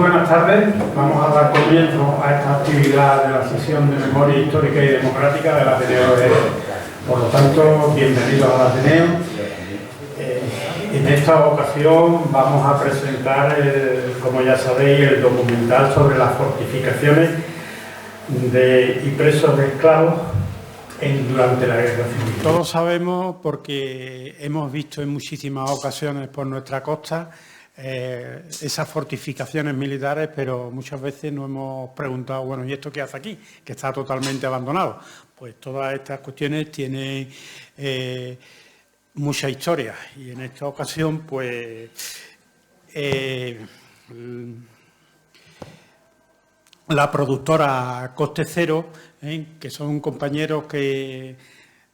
buenas tardes. Vamos a dar comienzo a esta actividad de la sesión de Memoria Histórica y Democrática del Ateneo de Jerez. Por lo tanto, bienvenidos al Ateneo. En esta ocasión vamos a presentar, como ya sabéis, el documental sobre las fortificaciones y presos de esclavos durante la Guerra Civil. Todos sabemos, porque hemos visto en muchísimas ocasiones por nuestra costa, esas fortificaciones militares, pero muchas veces nos hemos preguntado, bueno, ¿y esto qué hace aquí? Que está totalmente abandonado. Pues todas estas cuestiones tienen mucha historia, y en esta ocasión, pues, la productora Coste Cero, que son compañeros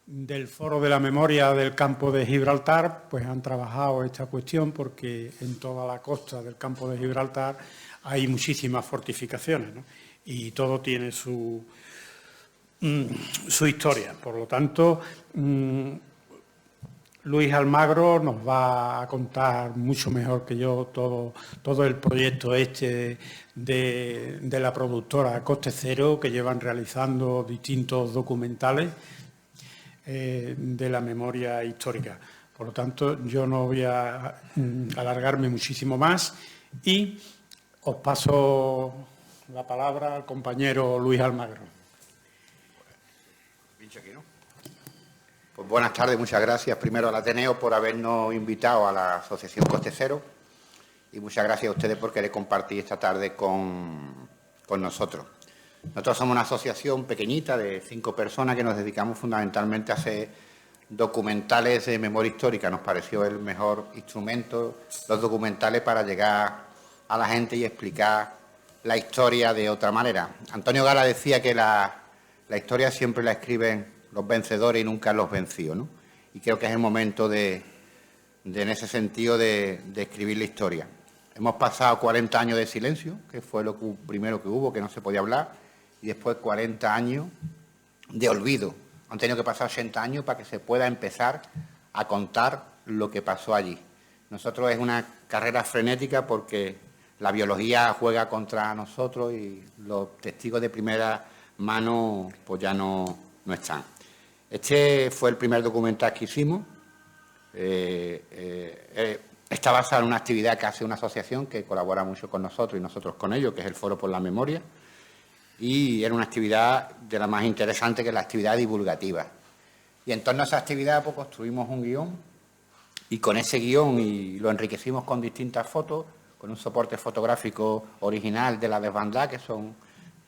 del Foro de la Memoria del Campo de Gibraltar, pues han trabajado esta cuestión, porque en toda la costa del Campo de Gibraltar hay muchísimas fortificaciones, ¿no? Y todo tiene su historia. Por lo tanto, Luis Almagro nos va a contar mucho mejor que yo todo el proyecto de la productora Coste Cero, que llevan realizando distintos documentales de la memoria histórica. Por lo tanto, yo no voy a alargarme muchísimo más y os paso la palabra al compañero Luis Almagro. Pues buenas tardes, muchas gracias primero al Ateneo por habernos invitado a la Asociación Coste Cero, y muchas gracias a ustedes por querer compartir esta tarde con nosotros. Nosotros somos una asociación pequeñita de 5 personas que nos dedicamos fundamentalmente a hacer documentales de memoria histórica. Nos pareció el mejor instrumento, los documentales, para llegar a la gente y explicar la historia de otra manera. Antonio Gala decía que la historia siempre la escriben los vencedores y nunca los vencidos, ¿no? Y creo que es el momento en ese sentido, de escribir la historia. Hemos pasado 40 años de silencio, que fue lo primero que hubo, que no se podía hablar, y después 40 años de olvido. Han tenido que pasar 80 años para que se pueda empezar a contar lo que pasó allí. Nosotros es una carrera frenética porque la biología juega contra nosotros y los testigos de primera mano pues ya no están. Este fue el primer documental que hicimos. Está basado en una actividad que hace una asociación que colabora mucho con nosotros y nosotros con ellos, que es el Foro por la Memoria. Y era una actividad de la más interesante, que es la actividad divulgativa. Y en torno a esa actividad pues construimos un guión, y con ese guión y lo enriquecimos con distintas fotos, con un soporte fotográfico original de la desbandada, que son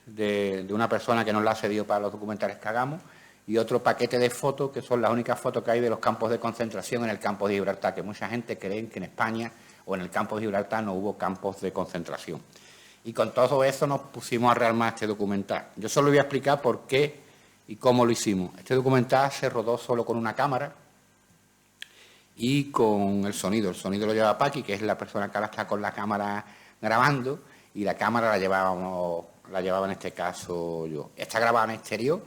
de una persona que nos la ha cedido para los documentales que hagamos, y otro paquete de fotos que son las únicas fotos que hay de los campos de concentración en el campo de Gibraltar, que mucha gente cree que en España o en el campo de Gibraltar no hubo campos de concentración. Y con todo eso nos pusimos a rearmar este documental. Yo solo voy a explicar por qué y cómo lo hicimos. Este documental se rodó solo con una cámara y con el sonido. El sonido lo lleva Paqui, que es la persona que ahora está con la cámara grabando, y la cámara la llevaba en este caso yo. Está grabada en exterior,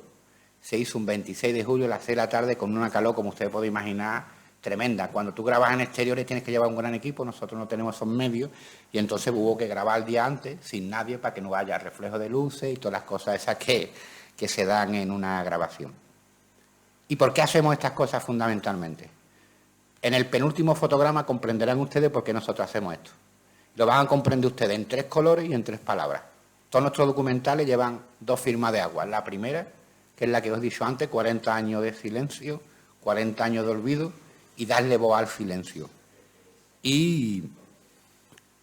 se hizo un 26 de julio a las 6 de la tarde con una calor, como usted puede imaginar, tremenda. Cuando tú grabas en exteriores tienes que llevar un gran equipo, nosotros no tenemos esos medios, y entonces hubo que grabar el día antes, sin nadie, para que no haya reflejo de luces y todas las cosas esas que se dan en una grabación. ¿Y por qué hacemos estas cosas fundamentalmente? En el penúltimo fotograma comprenderán ustedes por qué nosotros hacemos esto. Lo van a comprender ustedes en 3 colores y en 3 palabras. Todos nuestros documentales llevan 2 firmas de agua. La primera, que es la que os he dicho antes, 40 años de silencio, 40 años de olvido, y darle voz al silencio. Y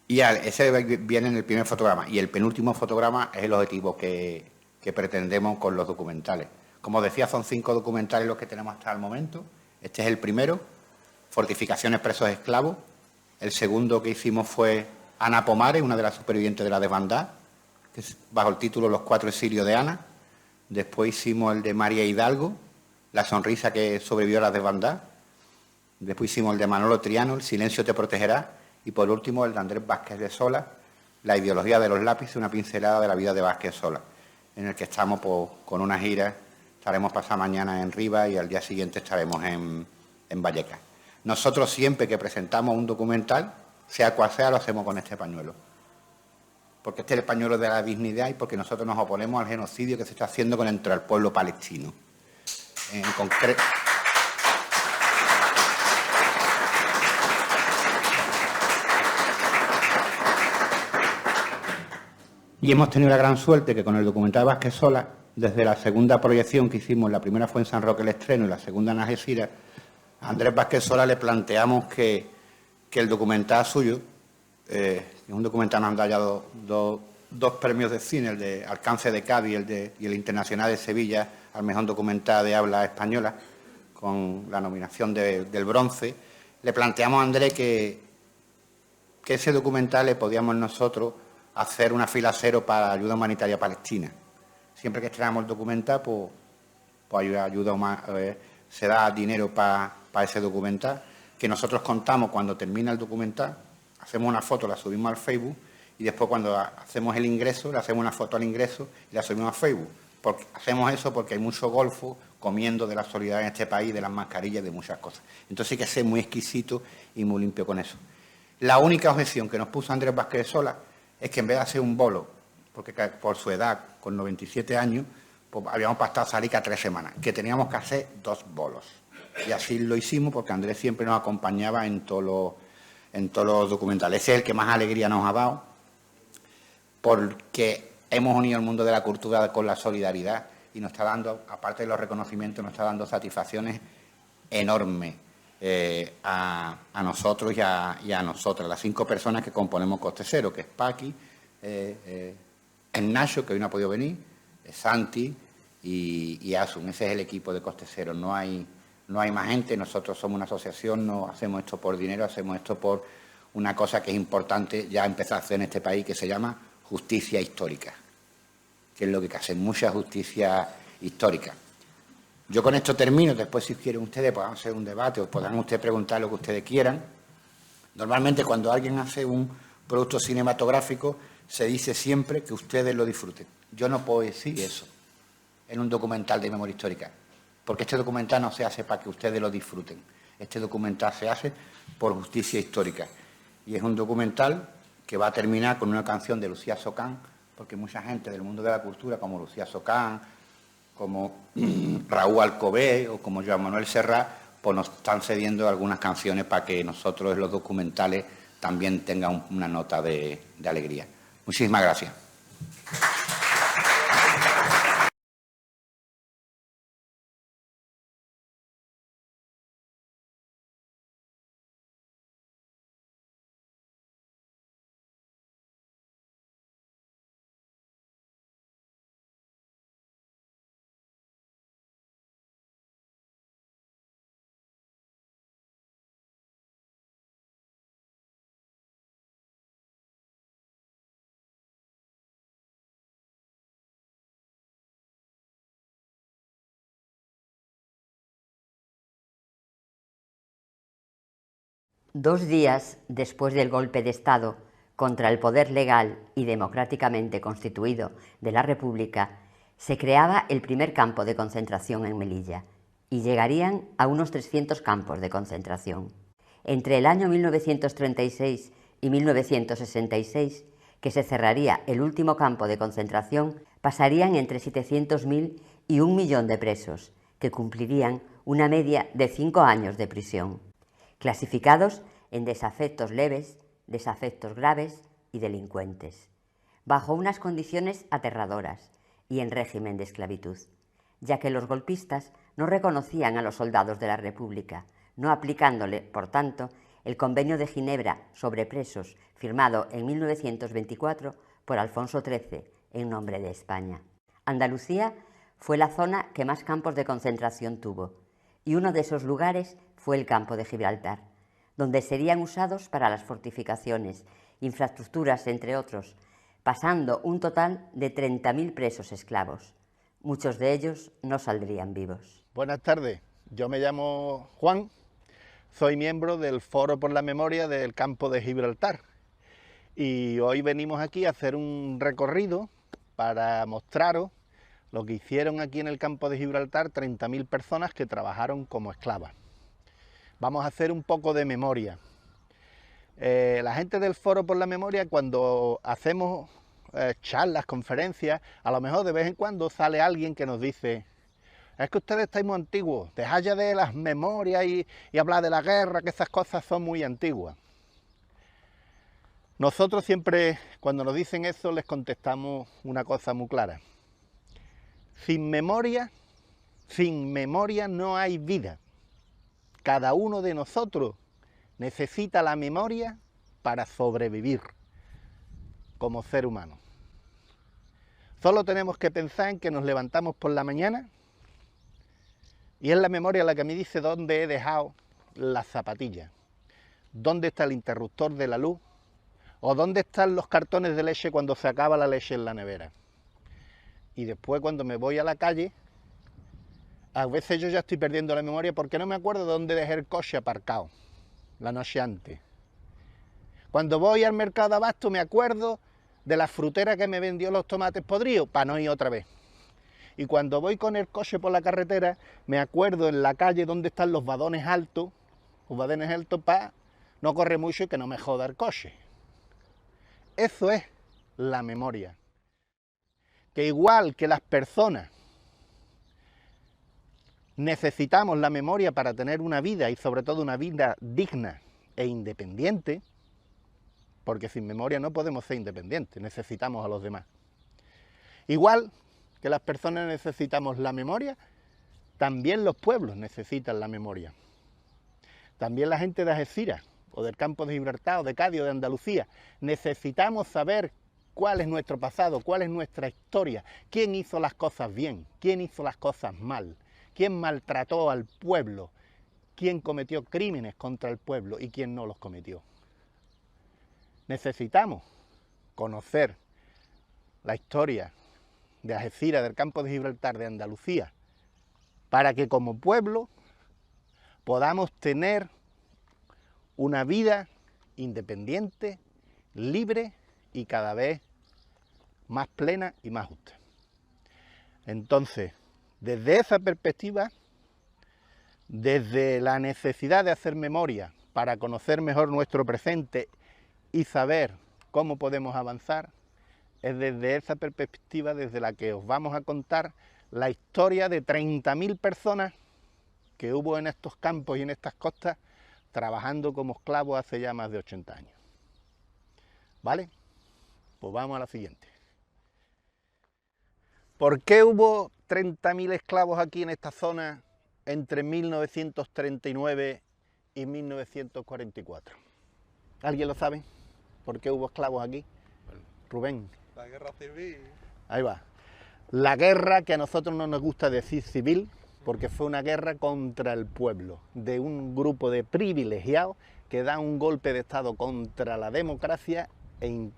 ese viene en el primer fotograma. Y el penúltimo fotograma es el objetivo que pretendemos con los documentales. Como decía, son 5 documentales los que tenemos hasta el momento. Este es el primero, Fortificaciones presos esclavos. El segundo que hicimos fue Ana Pomares, una de las supervivientes de la desbandada, que es bajo el título Los 4 exilios de Ana. Después hicimos el de María Hidalgo, la sonrisa que sobrevivió a la desbandada. Después hicimos el de Manolo Triano, El silencio te protegerá. Y por último el de Andrés Vázquez de Sola, La ideología de los lápices, una pincelada de la vida de Vázquez Sola, en el que estamos pues, con una gira. Estaremos pasado mañana en Rivas y al día siguiente estaremos en Vallecas. Nosotros siempre que presentamos un documental, sea cual sea, lo hacemos con este pañuelo. porque este es el pañuelo de la dignidad y porque nosotros nos oponemos al genocidio que se está haciendo contra el pueblo palestino. En concreto... Y hemos tenido la gran suerte que con el documental Vázquez Sola, desde la segunda proyección que hicimos, la primera fue en San Roque el estreno y la segunda en Algeciras, a Andrés Vázquez Sola le planteamos que el documental suyo, es un documental, nos han dado dos premios de cine, el de Alcance de Cádiz y el Internacional de Sevilla al mejor documental de habla española, con la nominación del bronce. Le planteamos a Andrés que ese documental le podíamos nosotros hacer una fila cero para ayuda humanitaria palestina. Siempre que estrenamos el documental, pues se da dinero para ese documental, que nosotros contamos cuando termina el documental, hacemos una foto, la subimos al Facebook, y después cuando hacemos el ingreso, le hacemos una foto al ingreso y la subimos a Facebook. Hacemos eso porque hay mucho golfo comiendo de la solidaridad en este país, de las mascarillas, de muchas cosas. Entonces hay que ser muy exquisito y muy limpio con eso. La única objeción que nos puso Andrés Vázquez Sola es que en vez de hacer un bolo, porque por su edad, con 97 años, pues habíamos pactado salir cada 3 semanas, que teníamos que hacer 2 bolos. Y así lo hicimos porque Andrés siempre nos acompañaba en todos los documentales. Ese es el que más alegría nos ha dado, porque hemos unido el mundo de la cultura con la solidaridad y nos está dando, aparte de los reconocimientos, nos está dando satisfacciones enormes a nosotros y a nosotras, las 5 personas que componemos Coste Cero, que es Paqui, es Nacho, que hoy no ha podido venir, es Santi y Asun. Ese es el equipo de Coste Cero. No hay más gente, nosotros somos una asociación, no hacemos esto por dinero, hacemos esto por una cosa que es importante ya empezar a hacer en este país, que se llama justicia histórica, que es lo que hay que hacer, mucha justicia histórica. Yo con esto termino, después si quieren ustedes podamos hacer un debate o podrán ustedes preguntar lo que ustedes quieran. Normalmente cuando alguien hace un producto cinematográfico se dice siempre que ustedes lo disfruten. Yo no puedo decir eso en un documental de memoria histórica, porque este documental no se hace para que ustedes lo disfruten. Este documental se hace por justicia histórica. Y es un documental que va a terminar con una canción de Lucía Socán, porque mucha gente del mundo de la cultura, como Lucía Socán, como Raúl Alcobé o como Joan Manuel Serrat, pues nos están cediendo algunas canciones para que nosotros en los documentales también tengan una nota de alegría. Muchísimas gracias. Dos días después del golpe de Estado contra el poder legal y democráticamente constituido de la República, se creaba el primer campo de concentración en Melilla y llegarían a unos 300 campos de concentración. Entre el año 1936 y 1966, que se cerraría el último campo de concentración, pasarían entre 700.000 y 1 millón de presos, que cumplirían una media de 5 años de prisión, clasificados en desafectos leves, desafectos graves y delincuentes, bajo unas condiciones aterradoras y en régimen de esclavitud, ya que los golpistas no reconocían a los soldados de la República, no aplicándole, por tanto, el Convenio de Ginebra sobre presos firmado en 1924 por Alfonso XIII en nombre de España. Andalucía fue la zona que más campos de concentración tuvo, y uno de esos lugares fue el campo de Gibraltar, donde serían usados para las fortificaciones, infraestructuras, entre otros, pasando un total de 30.000 presos esclavos. Muchos de ellos no saldrían vivos. Buenas tardes, yo me llamo Juan, soy miembro del Foro por la Memoria del Campo de Gibraltar y hoy venimos aquí a hacer un recorrido para mostraros lo que hicieron aquí en el campo de Gibraltar 30.000 personas que trabajaron como esclavas. Vamos a hacer un poco de memoria. La gente del Foro por la Memoria, cuando hacemos charlas, conferencias, a lo mejor de vez en cuando sale alguien que nos dice: es que ustedes estáis muy antiguos, dejad ya de las memorias y hablar de la guerra, que esas cosas son muy antiguas. Nosotros siempre, cuando nos dicen eso, les contestamos una cosa muy clara. Sin memoria no hay vida. Cada uno de nosotros necesita la memoria para sobrevivir como ser humano. Solo tenemos que pensar en que nos levantamos por la mañana y es la memoria la que me dice dónde he dejado las zapatillas, dónde está el interruptor de la luz o dónde están los cartones de leche cuando se acaba la leche en la nevera. Y después, cuando me voy a la calle, a veces yo ya estoy perdiendo la memoria porque no me acuerdo de dónde dejé el coche aparcado la noche antes. Cuando voy al mercado de abasto me acuerdo de la frutera que me vendió los tomates podridos para no ir otra vez. Y cuando voy con el coche por la carretera me acuerdo en la calle dónde están los badones altos para no correr mucho y que no me joda el coche. Eso es la memoria. Que igual que las personas necesitamos la memoria para tener una vida y sobre todo una vida digna e independiente, porque sin memoria no podemos ser independientes, necesitamos a los demás. Igual que las personas necesitamos la memoria, también los pueblos necesitan la memoria. También la gente de Algeciras, o del campo de Gibraltar, o de Cádiz, o de Andalucía, necesitamos saber cuál es nuestro pasado, cuál es nuestra historia, quién hizo las cosas bien, quién hizo las cosas mal, quién maltrató al pueblo, quién cometió crímenes contra el pueblo y quién no los cometió. Necesitamos conocer la historia de Algeciras, del campo de Gibraltar, de Andalucía, para que como pueblo podamos tener una vida independiente, libre y cada vez más plena y más justa. Entonces, desde esa perspectiva, desde la necesidad de hacer memoria para conocer mejor nuestro presente y saber cómo podemos avanzar, es desde esa perspectiva desde la que os vamos a contar la historia de 30.000 personas que hubo en estos campos y en estas costas trabajando como esclavos hace ya más de 80 años. ¿Vale? Pues vamos a la siguiente. ¿Por qué hubo 30.000 esclavos aquí en esta zona entre 1939 y 1944? ¿Alguien lo sabe? ¿Por qué hubo esclavos aquí? Rubén. La guerra civil. Ahí va. La guerra, que a nosotros no nos gusta decir civil, porque fue una guerra contra el pueblo, de un grupo de privilegiados que da un golpe de Estado contra la democracia e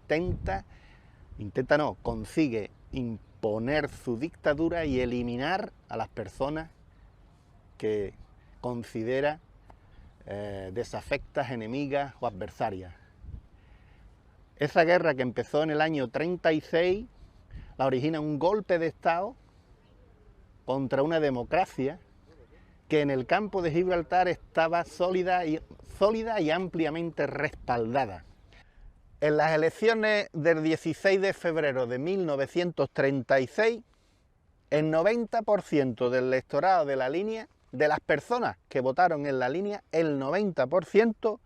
consigue imponer su dictadura y eliminar a las personas que considera desafectas, enemigas o adversarias. Esa guerra que empezó en el año 36 la origina un golpe de Estado contra una democracia que en el campo de Gibraltar estaba sólida y ampliamente respaldada. En las elecciones del 16 de febrero de 1936, el 90% del electorado de la línea, de las personas que votaron en la línea, el 90%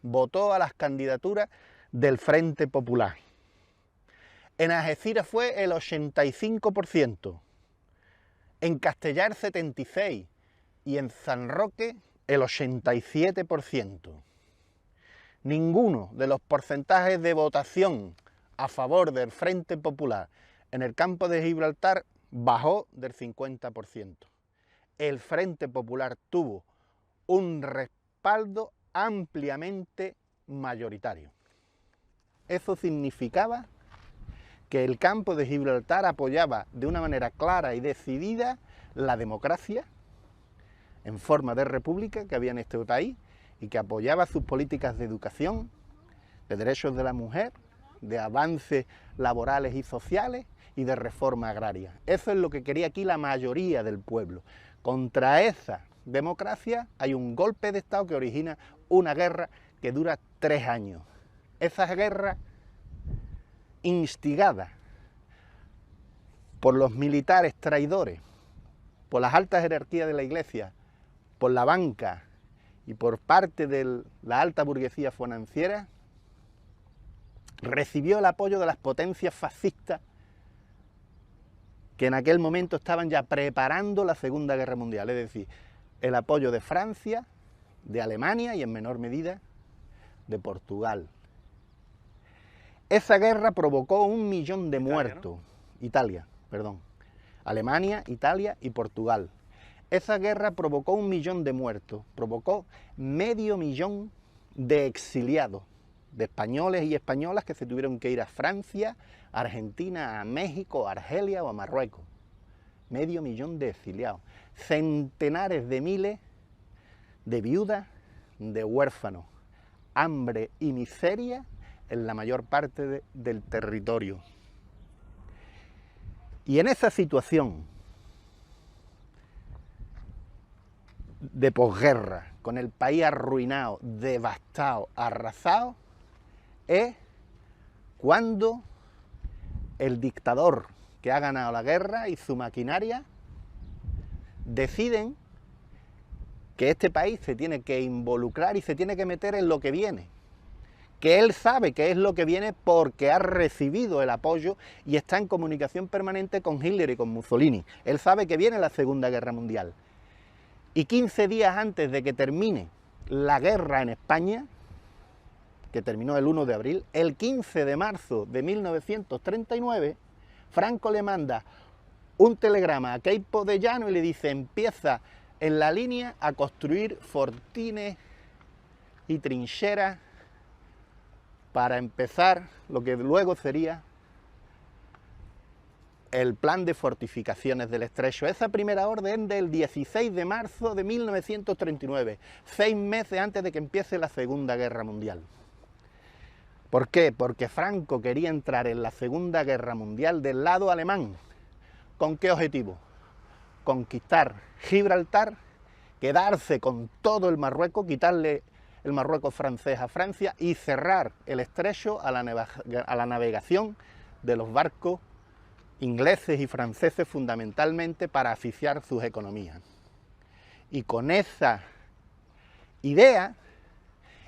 votó a las candidaturas del Frente Popular. En Algeciras fue el 85%, en Castellar 76% y en San Roque el 87%. Ninguno de los porcentajes de votación a favor del Frente Popular en el campo de Gibraltar bajó del 50%. El Frente Popular tuvo un respaldo ampliamente mayoritario. Eso significaba que el campo de Gibraltar apoyaba de una manera clara y decidida la democracia en forma de república que había en este país y que apoyaba sus políticas de educación, de derechos de la mujer, de avances laborales y sociales y de reforma agraria. Eso es lo que quería aquí la mayoría del pueblo. Contra esa democracia hay un golpe de Estado que origina una guerra que dura 3 años. Esa guerra instigada por los militares traidores, por las altas jerarquías de la Iglesia, por la banca y por parte de la alta burguesía financiera, recibió el apoyo de las potencias fascistas que en aquel momento estaban ya preparando la Segunda Guerra Mundial, es decir, el apoyo de Francia, de Alemania y en menor medida de Portugal. Esa guerra provocó 1 millón de muertos. Italia, perdón. Alemania, Italia y Portugal. Esa guerra provocó 1 millón de muertos, provocó medio millón de exiliados, de españoles y españolas que se tuvieron que ir a Francia, a Argentina, a México, a Argelia o a Marruecos. Medio millón de exiliados. Centenares de miles de viudas, de huérfanos. Hambre y miseria en la mayor parte del territorio. Y en esa situación de posguerra, con el país arruinado, devastado, arrasado, es cuando el dictador que ha ganado la guerra y su maquinaria deciden que este país se tiene que involucrar y se tiene que meter en lo que viene, que él sabe que es lo que viene porque ha recibido el apoyo y está en comunicación permanente con Hitler y con Mussolini. Él sabe que viene la Segunda Guerra Mundial. Y 15 días antes de que termine la guerra en España, que terminó el 1 de abril, el 15 de marzo de 1939, Franco le manda un telegrama a Queipo de Llano y le dice: empieza en la línea a construir fortines y trincheras para empezar lo que luego sería el plan de fortificaciones del Estrecho. Esa primera orden del 16 de marzo de 1939, 6 meses antes de que empiece la Segunda Guerra Mundial. ¿Por qué? Porque Franco quería entrar en la Segunda Guerra Mundial del lado alemán. ¿Con qué objetivo? Conquistar Gibraltar, quedarse con todo el Marruecos, quitarle el Marruecos francés a Francia y cerrar el Estrecho a la navegación de los barcos ingleses y franceses, fundamentalmente para asfixiar sus economías. Y con esa idea,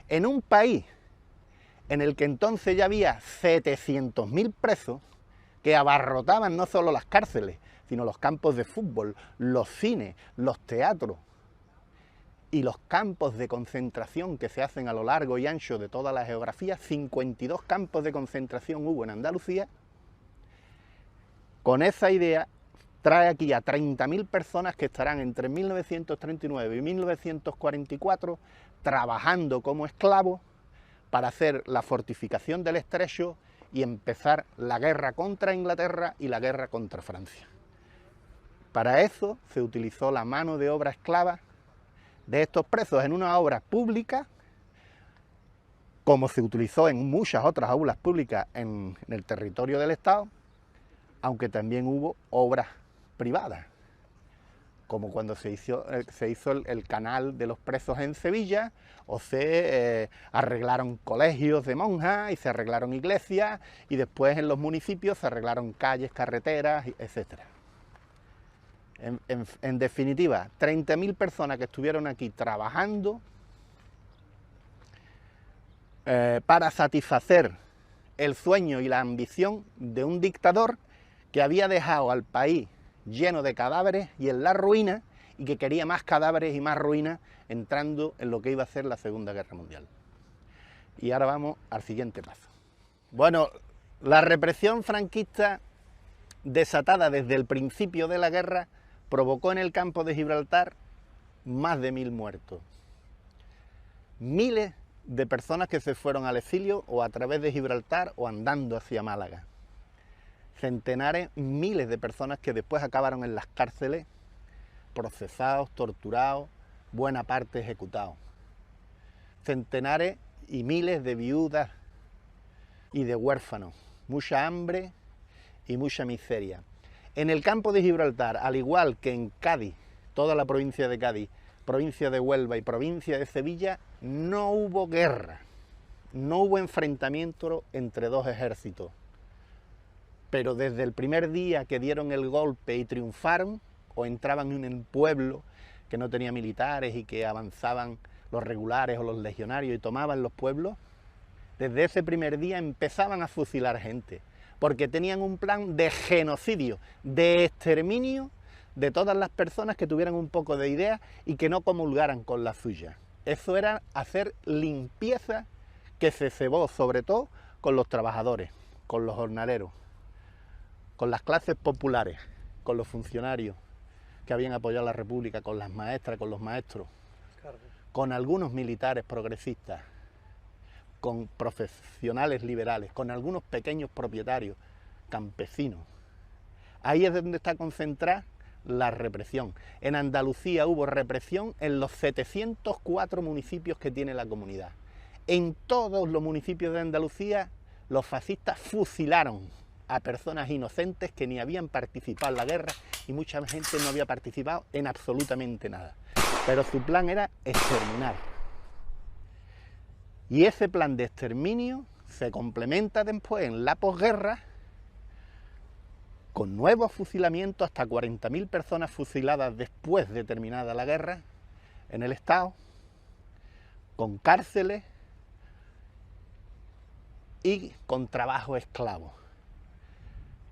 en un país en el que entonces ya había 700.000 presos que abarrotaban no solo las cárceles, sino los campos de fútbol, los cines, los teatros y los campos de concentración que se hacen a lo largo y ancho de toda la geografía. 52 campos de concentración hubo en Andalucía. Con esa idea trae aquí a 30.000 personas que estarán entre 1939 y 1944 trabajando como esclavos para hacer la fortificación del Estrecho y empezar la guerra contra Inglaterra y la guerra contra Francia. Para eso se utilizó la mano de obra esclava de estos presos en una obra pública, como se utilizó en muchas otras aulas públicas en el territorio del Estado, aunque también hubo obras privadas, como cuando se hizo el canal de los presos en Sevilla, o se arreglaron colegios de monjas y se arreglaron iglesias, y después en los municipios se arreglaron calles, carreteras, etc. En definitiva, 30.000 personas que estuvieron aquí trabajando para satisfacer el sueño y la ambición de un dictador que había dejado al país lleno de cadáveres y en la ruina, y que quería más cadáveres y más ruina entrando en lo que iba a ser la Segunda Guerra Mundial. Y ahora vamos al siguiente paso. Bueno, la represión franquista desatada desde el principio de la guerra provocó en el campo de Gibraltar más de 1.000 muertos. Miles de personas que se fueron al exilio o a través de Gibraltar o andando hacia Málaga. Centenares, miles de personas que después acabaron en las cárceles, procesados, torturados, buena parte ejecutados. Centenares y miles de viudas y de huérfanos, mucha hambre y mucha miseria. En el campo de Gibraltar, al igual que en Cádiz, toda la provincia de Cádiz, provincia de Huelva y provincia de Sevilla, no hubo guerra, no hubo enfrentamiento entre dos ejércitos. pero desde el primer día que dieron el golpe y triunfaron, o entraban en un pueblo que no tenía militares y que avanzaban los regulares o los legionarios y tomaban los pueblos, desde ese primer día empezaban a fusilar gente, porque tenían un plan de genocidio, de exterminio de todas las personas que tuvieran un poco de idea y que no comulgaran con la suya. Eso era hacer limpieza, que se cebó sobre todo con los trabajadores, con los jornaleros, con las clases populares, con los funcionarios que habían apoyado a la República, con las maestras, con los maestros, con algunos militares progresistas, con profesionales liberales, con algunos pequeños propietarios, campesinos. Ahí es donde está concentrada la represión. En Andalucía hubo represión en los 704 municipios que tiene la comunidad. En todos los municipios de Andalucía los fascistas fusilaron a personas inocentes que ni habían participado en la guerra y mucha gente no había participado en absolutamente nada. Pero su plan era exterminar. Y ese plan de exterminio se complementa después en la posguerra con nuevos fusilamientos, hasta 40.000 personas fusiladas después de terminada la guerra en el Estado, con cárceles y con trabajo esclavo.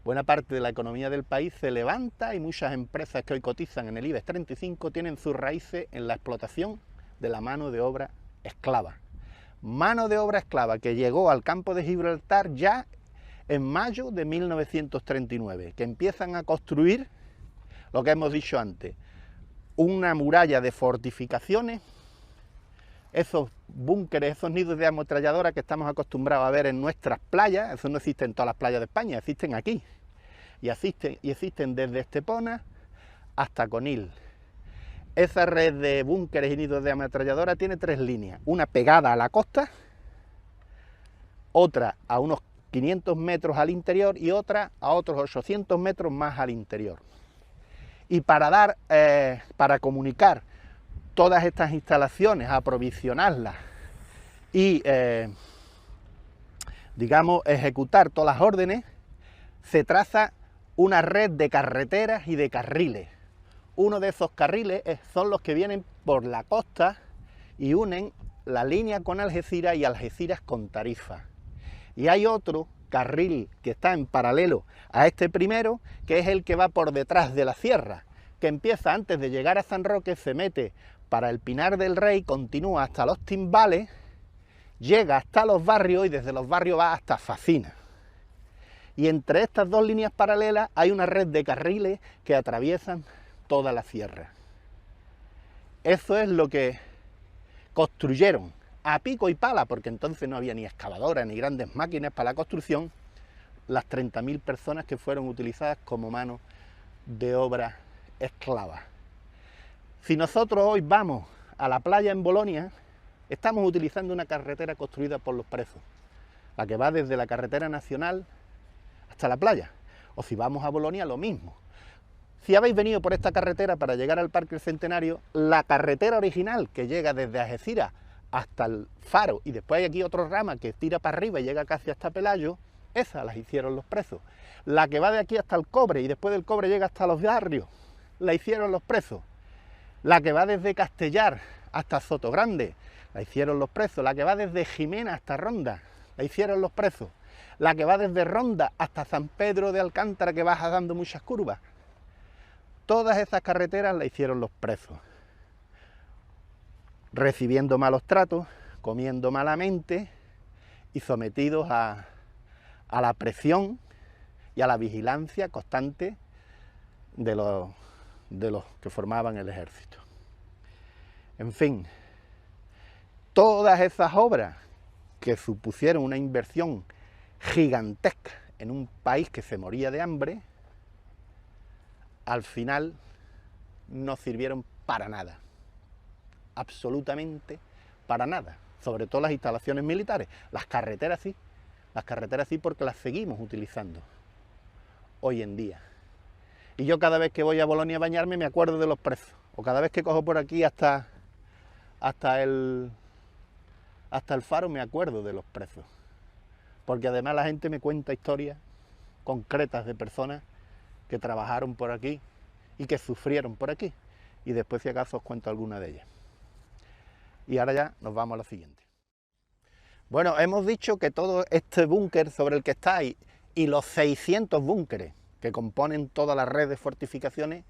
Buena parte de la economía del país se levanta y muchas empresas que hoy cotizan en el IBEX 35 tienen sus raíces en la explotación de la mano de obra esclava. Mano de obra esclava que llegó al campo de Gibraltar ya en mayo de 1939, que empiezan a construir lo que hemos dicho antes, una muralla de fortificaciones, esos búnkeres, esos nidos de ametralladora que estamos acostumbrados a ver en nuestras playas. Eso no existe en todas las playas de España, existen aquí. Y existen desde Estepona hasta Conil. Esa red de búnkeres y nidos de ametralladora tiene 3 líneas. Una pegada a la costa, otra a unos 500 metros al interior y otra a otros 800 metros más al interior. Y para comunicar todas estas instalaciones, aprovisionarlas y, digamos, ejecutar todas las órdenes, se traza una red de carreteras y de carriles. Uno de esos carriles son los que vienen por la costa y unen la línea con Algeciras y Algeciras con Tarifa. Y hay otro carril que está en paralelo a este primero, que es el que va por detrás de la sierra, que empieza antes de llegar a San Roque, se mete para el Pinar del Rey, continúa hasta los Timbales, llega hasta los barrios y desde los barrios va hasta Facina. Y entre estas 2 líneas paralelas hay una red de carriles que atraviesan toda la sierra. Eso es lo que construyeron a pico y pala, porque entonces no había ni excavadoras ni grandes máquinas para la construcción, las 30.000 personas que fueron utilizadas como mano de obra esclava. Si nosotros hoy vamos a la playa en Bolonia, estamos utilizando una carretera construida por los presos, la que va desde la carretera nacional hasta la playa. O si vamos a Bolonia, lo mismo. Si habéis venido por esta carretera para llegar al Parque del Centenario, la carretera original que llega desde Algeciras hasta el Faro y después hay aquí otra rama que tira para arriba y llega casi hasta Pelayo, esas las hicieron los presos. La que va de aquí hasta el Cobre y después del Cobre llega hasta los barrios, la hicieron los presos. La que va desde Castellar hasta Sotogrande, la hicieron los presos. La que va desde Jimena hasta Ronda, la hicieron los presos. La que va desde Ronda hasta San Pedro de Alcántara, que baja dando muchas curvas. Todas esas carreteras la hicieron los presos. Recibiendo malos tratos, comiendo malamente y sometidos a la presión y a la vigilancia constante de los que formaban el ejército. En fin, todas esas obras que supusieron una inversión gigantesca en un país que se moría de hambre, al final no sirvieron para nada, absolutamente para nada, sobre todo las instalaciones militares. Las carreteras sí porque las seguimos utilizando hoy en día. Y yo cada vez que voy a Bolonia a bañarme me acuerdo de los presos, o cada vez que cojo por aquí hasta el Faro me acuerdo de los presos, porque además la gente me cuenta historias concretas de personas que trabajaron por aquí y que sufrieron por aquí. Y después, si acaso, os cuento alguna de ellas. Y ahora ya nos vamos a la siguiente. Bueno, hemos dicho que todo este búnker sobre el que estáis y los 600 búnkeres que componen toda la red de fortificaciones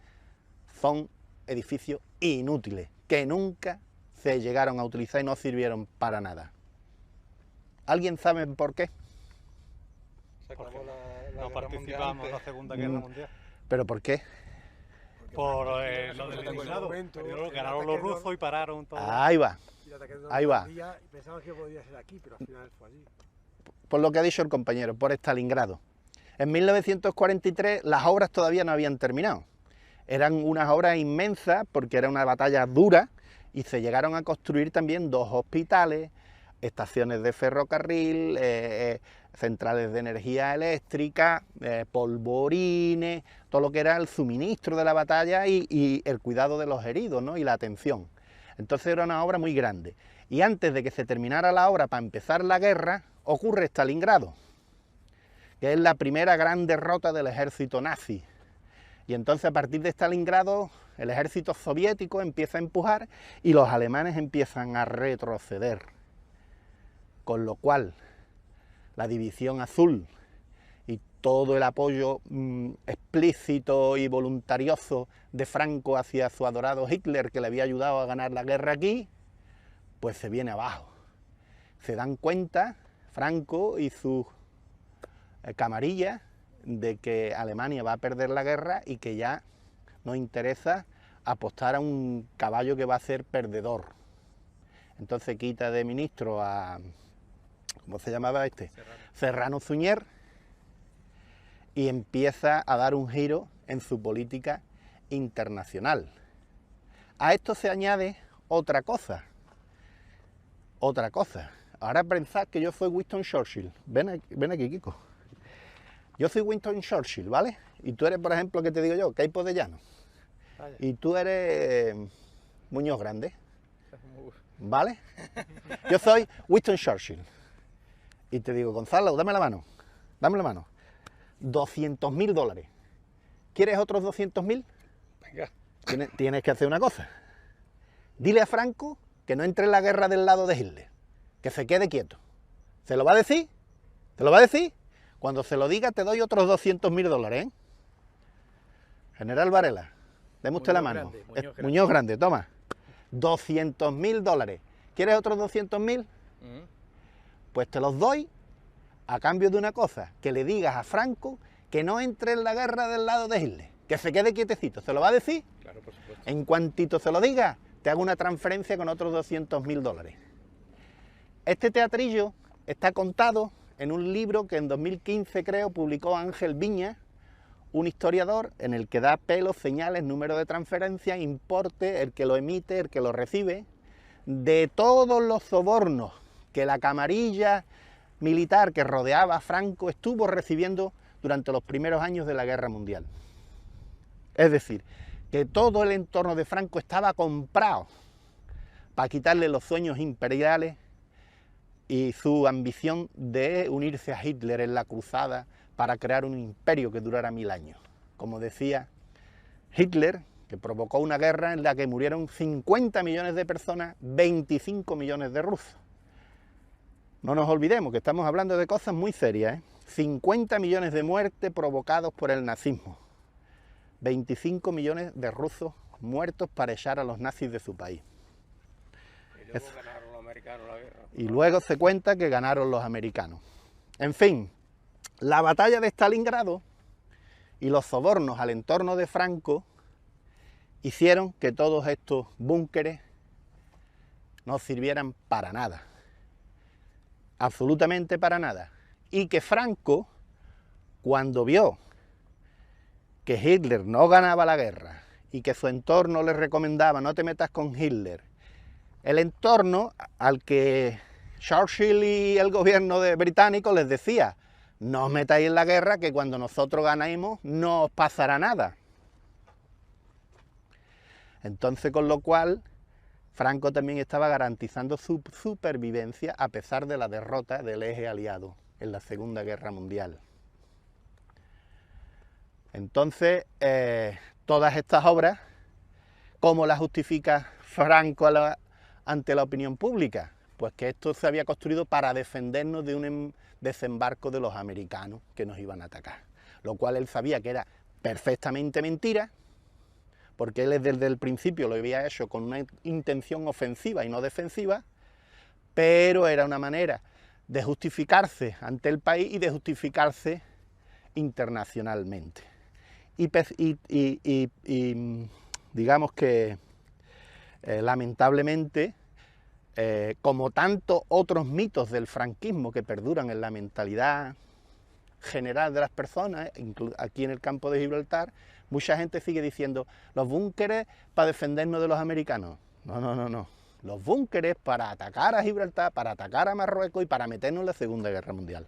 son edificios inútiles, que nunca se llegaron a utilizar y no sirvieron para nada. ¿Alguien sabe por qué? No participamos en la Segunda Guerra Mundial. ¿Pero por qué? Por lo del Leningrado. Ganaron los rusos y pararon todo. Ahí va. Ahí va. Pensaban que podía ser aquí, pero al final fue allí. Por lo que ha dicho el compañero, por Stalingrado. En 1943 las obras todavía no habían terminado. Eran unas obras inmensas porque era una batalla dura y se llegaron a construir también 2 hospitales, estaciones de ferrocarril, centrales de energía eléctrica, polvorines, todo lo que era el suministro de la batalla y el cuidado de los heridos, ¿no? Y la atención. Entonces era una obra muy grande. Y antes de que se terminara la obra para empezar la guerra, ocurre Stalingrado, que es la primera gran derrota del ejército nazi. Y entonces a partir de Stalingrado el ejército soviético empieza a empujar y los alemanes empiezan a retroceder. Con lo cual la División Azul y todo el apoyo explícito y voluntarioso de Franco hacia su adorado Hitler, que le había ayudado a ganar la guerra aquí, pues se viene abajo. Se dan cuenta Franco y sus camarillas de que Alemania va a perder la guerra y que ya no interesa apostar a un caballo que va a ser perdedor. Entonces quita de ministro a... ¿cómo se llamaba este? Serrano Suñer, y empieza a dar un giro en su política internacional. A esto se añade otra cosa. Ahora pensad que yo soy Winston Churchill. Ven aquí, Kiko. Yo soy Winston Churchill, ¿vale? Y tú eres, por ejemplo, ¿qué te digo yo? Queipo de Llano. Y tú eres Muñoz Grande, ¿vale? Yo soy Winston Churchill. Y te digo, Gonzalo, dame la mano. 200.000 dólares. ¿Quieres otros 200.000? Venga. Tienes que hacer una cosa. Dile a Franco que no entre en la guerra del lado de Hitler, que se quede quieto. ¿Se lo va a decir? ¿Te lo va a decir? Cuando se lo diga te doy otros 200.000 dólares, ¿eh? General Varela, deme usted la mano. Muñoz Grande, toma. 200.000 dólares. ¿Quieres otros 200.000? Pues te los doy a cambio de una cosa, que le digas a Franco que no entre en la guerra del lado de Hitler, que se quede quietecito. ¿Se lo va a decir? Claro, por supuesto. En cuantito se lo diga, te hago una transferencia con otros 200.000 dólares. Este teatrillo está contado en un libro que en 2015, creo, publicó Ángel Viña, un historiador, en el que da pelos, señales, número de transferencia, importe, el que lo emite, el que lo recibe, de todos los sobornos que la camarilla militar que rodeaba a Franco estuvo recibiendo durante los primeros años de la Guerra Mundial. Es decir, que todo el entorno de Franco estaba comprado para quitarle los sueños imperiales y su ambición de unirse a Hitler en la cruzada para crear un imperio que durara 1000 años. Como decía Hitler, que provocó una guerra en la que murieron 50 millones de personas, 25 millones de rusos. No nos olvidemos que estamos hablando de cosas muy serias, ¿eh? 50 millones de muertes provocados por el nazismo. 25 millones de rusos muertos para echar a los nazis de su país. Y luego ganaron los americanos la guerra. Y luego se cuenta que ganaron los americanos. En fin, la batalla de Stalingrado y los sobornos al entorno de Franco hicieron que todos estos búnkeres no sirvieran para nada. Absolutamente para nada. Y que Franco, cuando vio que Hitler no ganaba la guerra y que su entorno le recomendaba no te metas con Hitler, el entorno al que Churchill y el gobierno británico les decía, no os metáis en la guerra, que cuando nosotros ganemos no os pasará nada. Entonces, con lo cual, Franco también estaba garantizando su supervivencia a pesar de la derrota del eje aliado en la Segunda Guerra Mundial. Entonces, todas estas obras, ¿cómo las justifica Franco ante la opinión pública? Pues que esto se había construido para defendernos de un desembarco de los americanos que nos iban a atacar, lo cual él sabía que era perfectamente mentira, porque él desde el principio lo había hecho con una intención ofensiva y no defensiva, pero era una manera de justificarse ante el país y de justificarse internacionalmente. Y digamos que lamentablemente, como tantos otros mitos del franquismo que perduran en la mentalidad general de las personas, aquí en el campo de Gibraltar, mucha gente sigue diciendo los búnkeres para defendernos de los americanos. No. Los búnkeres para atacar a Gibraltar, para atacar a Marruecos y para meternos en la Segunda Guerra Mundial.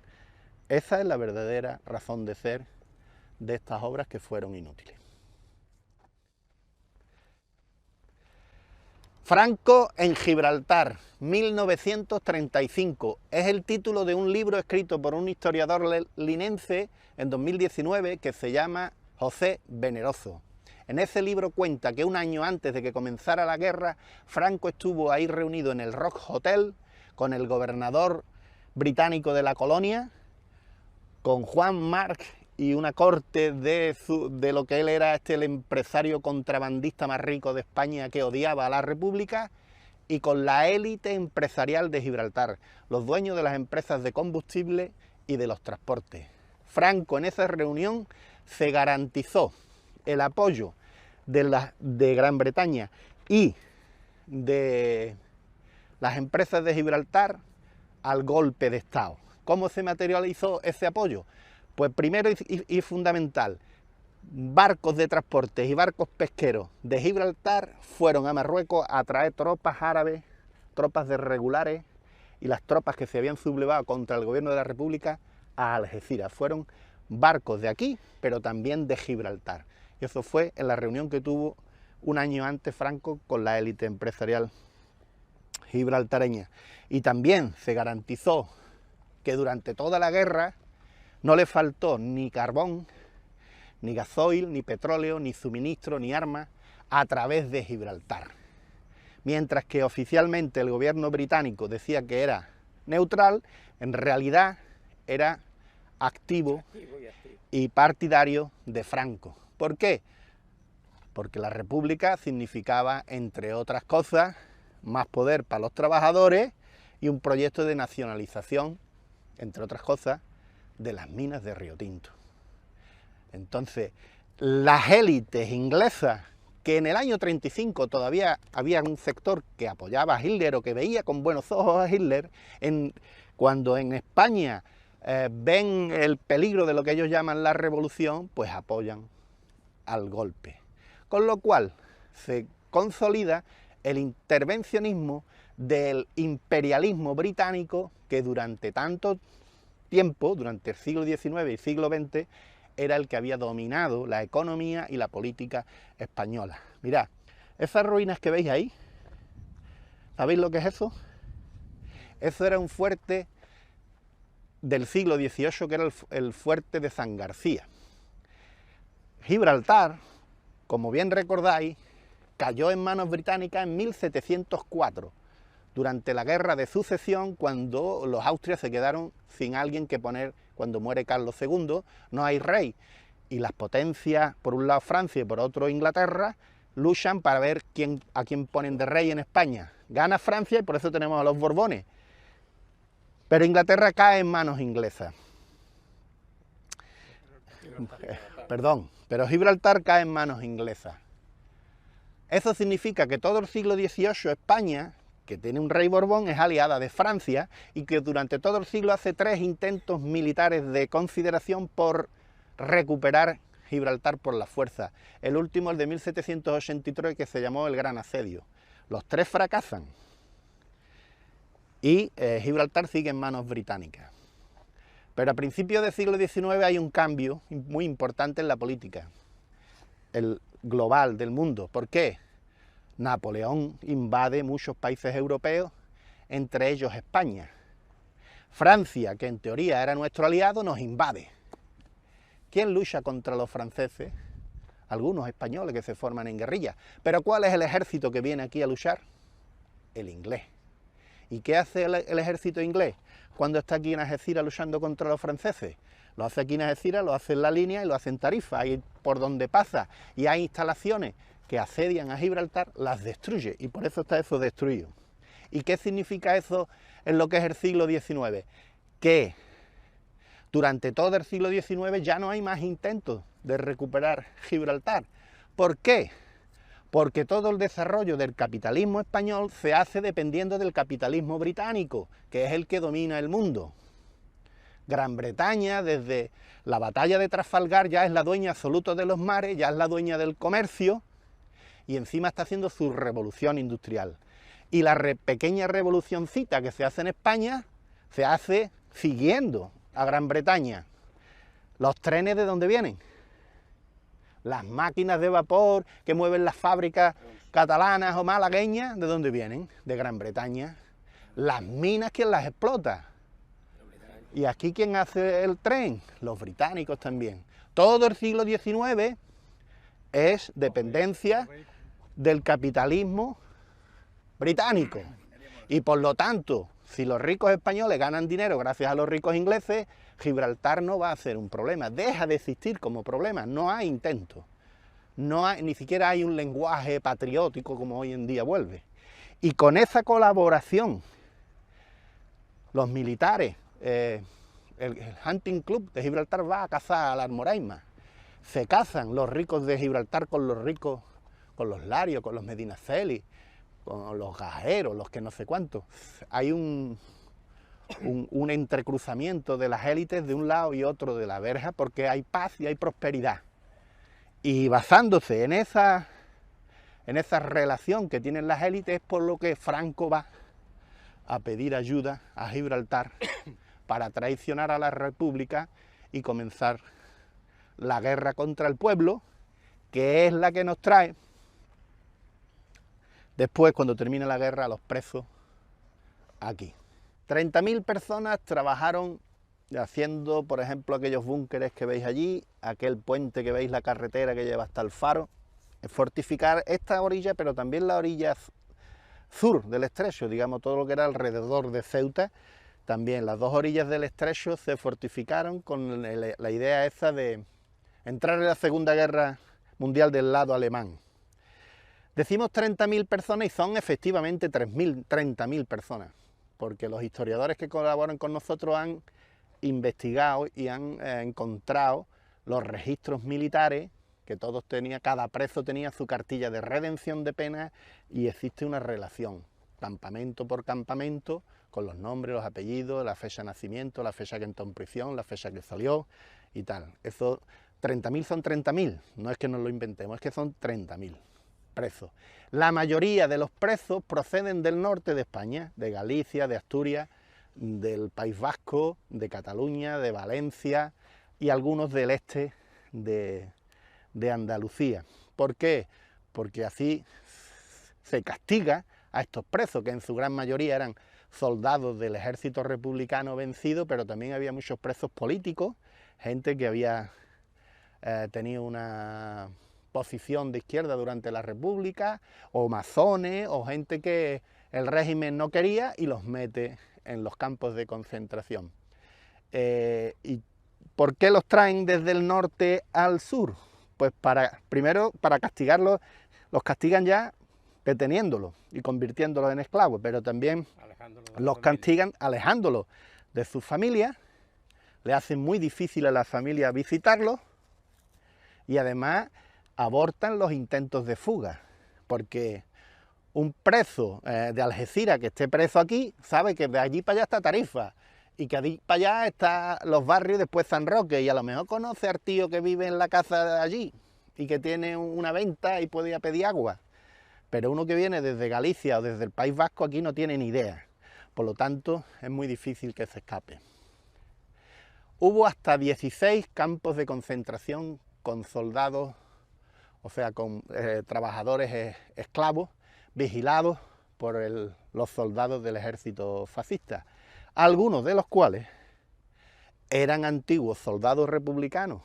Esa es la verdadera razón de ser de estas obras que fueron inútiles. Franco en Gibraltar, 1935, es el título de un libro escrito por un historiador linense en 2019 que se llama José Veneroso. En ese libro cuenta que un año antes de que comenzara la guerra, Franco estuvo ahí reunido en el Rock Hotel con el gobernador británico de la colonia, con Juan March y una corte de lo que él era el empresario contrabandista más rico de España que odiaba a la República, y con la élite empresarial de Gibraltar, los dueños de las empresas de combustible y de los transportes. Franco en esa reunión se garantizó el apoyo de Gran Bretaña y de las empresas de Gibraltar al golpe de Estado. ¿Cómo se materializó ese apoyo? Pues primero y fundamental, barcos de transportes y barcos pesqueros de Gibraltar fueron a Marruecos a traer tropas árabes, tropas de regulares y las tropas que se habían sublevado contra el gobierno de la República a Algeciras. Fueron barcos de aquí, pero también de Gibraltar. Y eso fue en la reunión que tuvo un año antes Franco con la élite empresarial gibraltareña. Y también se garantizó que durante toda la guerra no le faltó ni carbón, ni gasoil, ni petróleo, ni suministro, ni armas a través de Gibraltar. Mientras que oficialmente el gobierno británico decía que era neutral, en realidad era activo y partidario de Franco. ¿Por qué? Porque la República significaba, entre otras cosas, más poder para los trabajadores y un proyecto de nacionalización, entre otras cosas, de las minas de Río Tinto. Entonces, las élites inglesas, que en el año 35 todavía había un sector que apoyaba a Hitler o que veía con buenos ojos a Hitler, cuando en España ven el peligro de lo que ellos llaman la revolución, pues apoyan al golpe. Con lo cual se consolida el intervencionismo del imperialismo británico que durante tanto tiempo, durante el siglo XIX y siglo XX, era el que había dominado la economía y la política española. Mirad, esas ruinas que veis ahí, ¿sabéis lo que es eso? Eso era un fuerte del siglo XVIII, que era el fuerte de San García. Gibraltar, como bien recordáis, cayó en manos británicas en 1704, durante la Guerra de Sucesión, cuando los austrias se quedaron sin alguien que poner, cuando muere Carlos II, no hay rey, y las potencias, por un lado Francia y por otro Inglaterra, luchan para ver a quién ponen de rey en España. Gana Francia y por eso tenemos a los Borbones, pero Inglaterra cae en manos inglesas. Perdón, pero Gibraltar cae en manos inglesas. Eso significa que todo el siglo XVIII España, que tiene un rey Borbón, es aliada de Francia y que durante todo el siglo hace 3 intentos militares de consideración por recuperar Gibraltar por la fuerza. El último, el de 1783, que se llamó el Gran Asedio. Los 3 fracasan y Gibraltar sigue en manos británicas. Pero a principios del siglo XIX hay un cambio muy importante en la política, el global del mundo. ¿Por qué? Napoleón invade muchos países europeos, entre ellos España. Francia, que en teoría era nuestro aliado, nos invade. ¿Quién lucha contra los franceses? Algunos españoles que se forman en guerrilla. Pero ¿cuál es el ejército que viene aquí a luchar? El inglés. ¿Y qué hace el ejército inglés cuando está aquí en Algeciras luchando contra los franceses? Lo hace aquí en Algeciras, lo hace en la línea y lo hace en Tarifa, ahí por donde pasa. Y hay instalaciones que asedian a Gibraltar, las destruye, y por eso está eso destruido. ¿Y qué significa eso en lo que es el siglo XIX? Que durante todo el siglo XIX ya no hay más intentos de recuperar Gibraltar. ¿Por qué? Porque todo el desarrollo del capitalismo español se hace dependiendo del capitalismo británico, que es el que domina el mundo. Gran Bretaña, desde la batalla de Trafalgar, ya es la dueña absoluta de los mares, ya es la dueña del comercio, y encima está haciendo su revolución industrial. Y la pequeña revolucioncita que se hace en España, se hace siguiendo a Gran Bretaña. ¿Los trenes de dónde vienen? Las máquinas de vapor que mueven las fábricas catalanas o malagueñas, ¿de dónde vienen? De Gran Bretaña. Las minas, ¿quién las explota? ¿Y aquí quién hace el tren? Los británicos también. Todo el siglo XIX es dependencia del capitalismo británico. Y por lo tanto, si los ricos españoles ganan dinero gracias a los ricos ingleses, Gibraltar no va a ser un problema. Deja de existir como problema. No hay intento. Ni siquiera hay un lenguaje patriótico como hoy en día vuelve. Y con esa colaboración, los militares, el Hunting Club de Gibraltar va a cazar a la Almoraima. Se casan los ricos de Gibraltar con los ricos, con los Larios, con los Medinaceli, con los gajeros, los que no sé cuántos. Hay un entrecruzamiento de las élites de un lado y otro de la verja porque hay paz y hay prosperidad. Y basándose en esa relación que tienen las élites es por lo que Franco va a pedir ayuda a Gibraltar para traicionar a la República y comenzar la guerra contra el pueblo, que es la que nos trae después, cuando termine la guerra, a los presos aquí. 30.000 personas trabajaron haciendo, por ejemplo, aquellos búnkeres que veis allí, aquel puente que veis, la carretera que lleva hasta el faro, fortificar esta orilla, pero también la orilla sur del estrecho, digamos, todo lo que era alrededor de Ceuta. También las dos orillas del estrecho se fortificaron con la idea esa de entrar en la Segunda Guerra Mundial del lado alemán. Decimos 30.000 personas y son efectivamente 30.000 personas, porque los historiadores que colaboran con nosotros han investigado y han encontrado los registros militares, que todos cada preso tenía su cartilla de redención de pena, y existe una relación, campamento por campamento, con los nombres, los apellidos, la fecha de nacimiento, la fecha que entró en prisión, la fecha que salió y tal. Eso, 30.000 son 30.000, no es que nos lo inventemos, es que son 30.000 presos. La mayoría de los presos proceden del norte de España, de Galicia, de Asturias, del País Vasco, de Cataluña, de Valencia y algunos del este de Andalucía. ¿Por qué? Porque así se castiga a estos presos, que en su gran mayoría eran soldados del ejército republicano vencido, pero también había muchos presos políticos, gente que había tenido una posición de izquierda durante la República, o masones, o gente que el régimen no quería y los mete en los campos de concentración. ¿Y por qué los traen desde el norte al sur? Pues primero para castigarlos, los castigan ya deteniéndolos y convirtiéndolos en esclavos, pero también los castigan alejándolos de sus familias, le hacen muy difícil a la familia visitarlos y además abortan los intentos de fuga, porque un preso de Algeciras que esté preso aquí sabe que de allí para allá está Tarifa y que de allí para allá están los barrios, después San Roque, y a lo mejor conoce al tío que vive en la casa de allí y que tiene una venta y puede ir a pedir agua. Pero uno que viene desde Galicia o desde el País Vasco aquí no tiene ni idea, por lo tanto es muy difícil que se escape. Hubo hasta 16 campos de concentración con soldados, o sea, con trabajadores esclavos, vigilados por los soldados del ejército fascista, algunos de los cuales eran antiguos soldados republicanos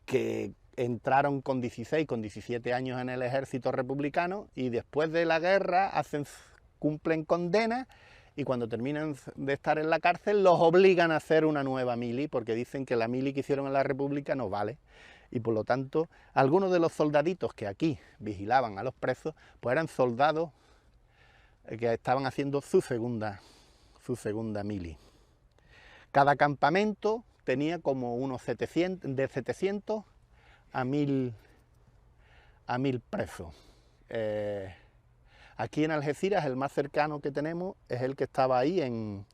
que entraron con 16, con 17 años en el ejército republicano y después de la guerra cumplen condena y cuando terminan de estar en la cárcel los obligan a hacer una nueva mili porque dicen que la mili que hicieron en la República no vale. Y por lo tanto, algunos de los soldaditos que aquí vigilaban a los presos, pues eran soldados que estaban haciendo su segunda mili. Cada campamento tenía como unos 700, de 700 a 1000 presos. Aquí en Algeciras el más cercano que tenemos es el que estaba ahí en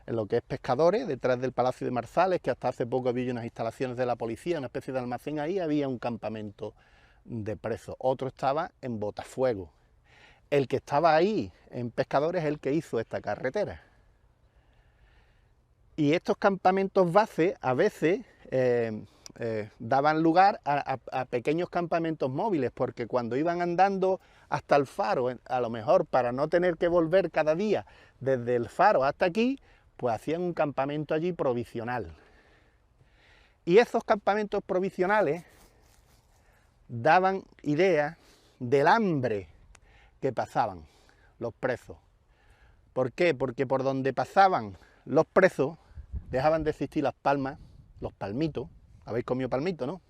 lo que es Pescadores, detrás del Palacio de Marsales, que hasta hace poco había unas instalaciones de la policía, una especie de almacén ahí, había un campamento de presos. Otro estaba en Botafuego. El que estaba ahí en Pescadores es el que hizo esta carretera. Y estos campamentos base a veces daban lugar a pequeños campamentos móviles, porque cuando iban andando hasta el faro, a lo mejor para no tener que volver cada día desde el faro hasta aquí, pues hacían un campamento allí provisional. Y esos campamentos provisionales daban idea del hambre que pasaban los presos. ¿Por qué? Porque por donde pasaban los presos dejaban de existir las palmas, los palmitos. ¿Habéis comido palmito, no?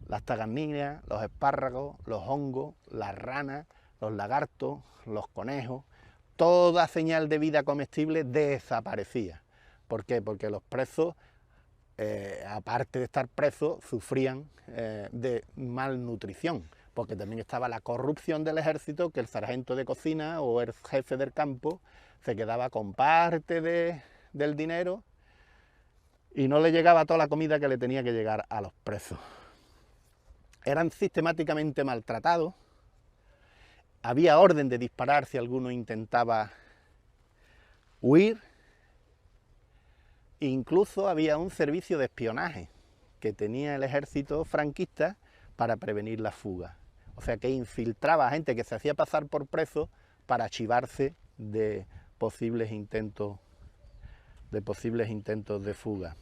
Las tagarninas, los espárragos, los hongos, las ranas, los lagartos, los conejos. Toda señal de vida comestible desaparecía. ¿Por qué? Porque los presos, aparte de estar presos, sufrían de malnutrición, porque también estaba la corrupción del ejército, que el sargento de cocina o el jefe del campo se quedaba con parte del dinero y no le llegaba toda la comida que le tenía que llegar a los presos. Eran sistemáticamente maltratados. Había orden de disparar si alguno intentaba huir. Incluso había un servicio de espionaje que tenía el ejército franquista para prevenir la fuga. O sea que infiltraba a gente que se hacía pasar por preso para archivarse de posibles intentos de fuga.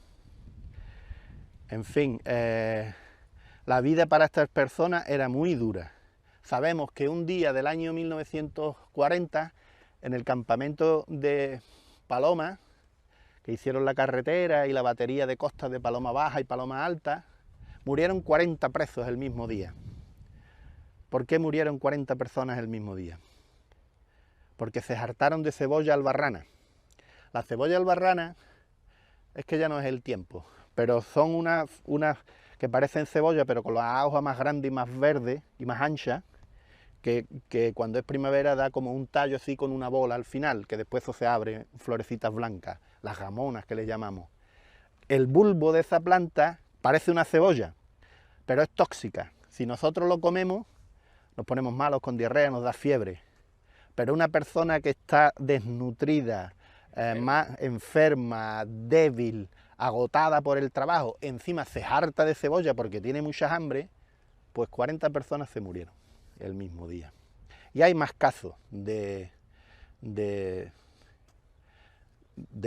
En fin, la vida para estas personas era muy dura. Sabemos que un día del año 1940, en el campamento de Paloma, que hicieron la carretera y la batería de costas de Paloma Baja y Paloma Alta, murieron 40 presos el mismo día. ¿Por qué murieron 40 personas el mismo día? Porque se hartaron de cebolla albarrana. La cebolla albarrana es que ya no es el tiempo, pero son unas que parecen cebolla, pero con la hoja más grande y más verde y más ancha, que cuando es primavera da como un tallo así con una bola al final, que después eso se abre, florecitas blancas, las gamonas que le llamamos. El bulbo de esa planta parece una cebolla, pero es tóxica. Si nosotros lo comemos, nos ponemos malos con diarrea, nos da fiebre. Pero una persona que está desnutrida, más enferma, débil, agotada por el trabajo, encima se harta de cebolla porque tiene mucha hambre, pues 40 personas se murieron el mismo día. Y hay más casos de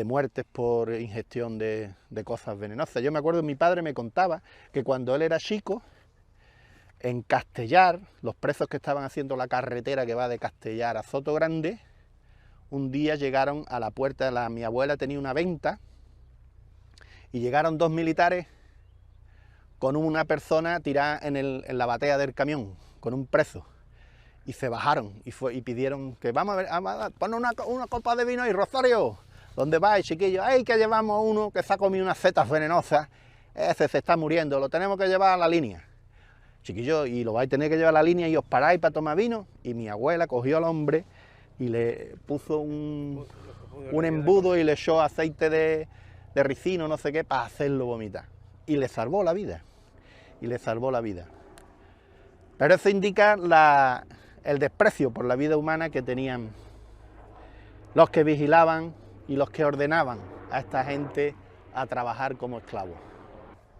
muertes por ingestión de cosas venenosas. Yo me acuerdo, mi padre me contaba que cuando él era chico, en Castellar, los presos que estaban haciendo la carretera que va de Castellar a Sotogrande, un día llegaron a la puerta de mi abuela, tenía una venta, y llegaron 2 militares con una persona tirada en la batea del camión, con un preso, y se bajaron y pidieron que vamos a ver, pon una copa de vino y Rosario, ¿dónde vais, chiquillos? ¡Ay, que llevamos uno que se ha comido unas setas venenosas! Ese se está muriendo, lo tenemos que llevar a la línea. Chiquillos, y lo vais a tener que llevar a la línea y os paráis para tomar vino. Y mi abuela cogió al hombre y le puso un embudo y le echó aceite de ricino, no sé qué, para hacerlo vomitar. Y le salvó la vida. Pero eso indica el desprecio por la vida humana que tenían los que vigilaban y los que ordenaban a esta gente a trabajar como esclavos.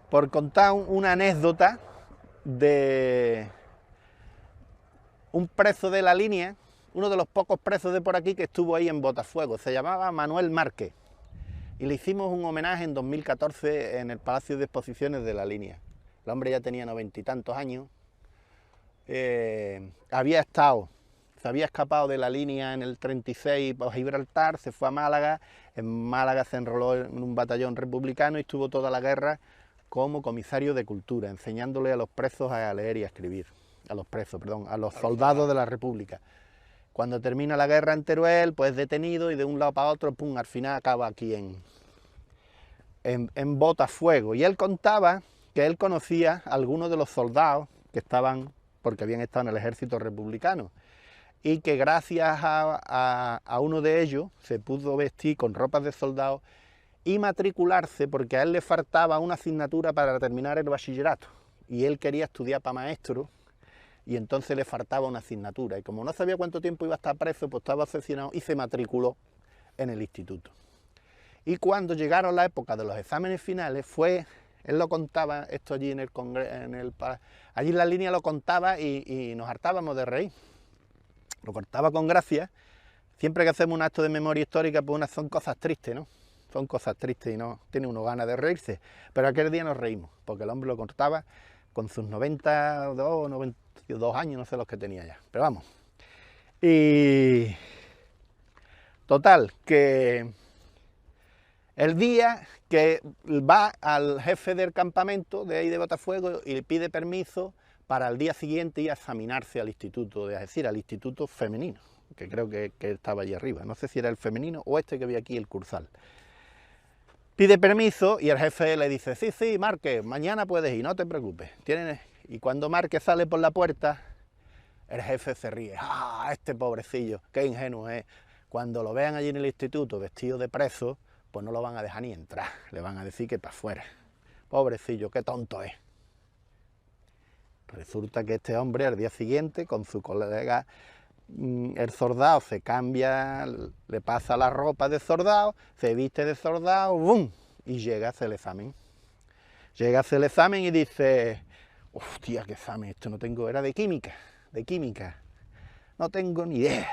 Por contar una anécdota de un preso de la línea, uno de los pocos presos de por aquí que estuvo ahí en Botafuego, se llamaba Manuel Márquez, y le hicimos un homenaje en 2014 en el Palacio de Exposiciones de la Línea. el hombre ya tenía 90 y tantos años, se había escapado de la línea en el 36 por Gibraltar, se fue a Málaga, en Málaga se enroló en un batallón republicano y estuvo toda la guerra como comisario de cultura, enseñándole a los presos a leer y a escribir, a los soldados de la República. Cuando termina la guerra en Teruel, pues detenido y de un lado para otro, pum, al final acaba aquí en Botafuego. Y él contaba que él conocía a algunos de los soldados que estaban, porque habían estado en el ejército republicano, y que gracias a uno de ellos se pudo vestir con ropas de soldado y matricularse, porque a él le faltaba una asignatura para terminar el bachillerato, y él quería estudiar para maestro, y entonces le faltaba una asignatura, y como no sabía cuánto tiempo iba a estar preso, pues estaba obsesionado y se matriculó en el instituto. Y cuando llegaron la época de los exámenes finales, él lo contaba, esto allí allí en la línea lo contaba y nos hartábamos de reír. Lo contaba con gracia. Siempre que hacemos un acto de memoria histórica, pues son cosas tristes, ¿no? Son cosas tristes y no tiene uno ganas de reírse. Pero aquel día nos reímos, porque el hombre lo contaba con sus 92 años, no sé los que tenía ya. Pero vamos. Y total, que el día que va al jefe del campamento de ahí de Botafuego y le pide permiso para el día siguiente ir a examinarse al instituto, es decir, al instituto femenino, que creo que estaba allí arriba, no sé si era el femenino o este que vi aquí, el Cursal. Pide permiso y el jefe le dice, sí, Márquez, mañana puedes ir, no te preocupes. Y cuando Márquez sale por la puerta, el jefe se ríe, este pobrecillo, qué ingenuo es. Cuando lo vean allí en el instituto vestido de preso, pues no lo van a dejar ni entrar, le van a decir que para afuera. Pobrecillo, qué tonto es. Resulta que este hombre al día siguiente con su colega el soldado se cambia, le pasa la ropa de soldado, se viste de soldado, ¡bum! Y llega a hacer el examen. Llega a hacer el examen y dice, hostia, qué examen, esto no tengo, era de química, no tengo ni idea.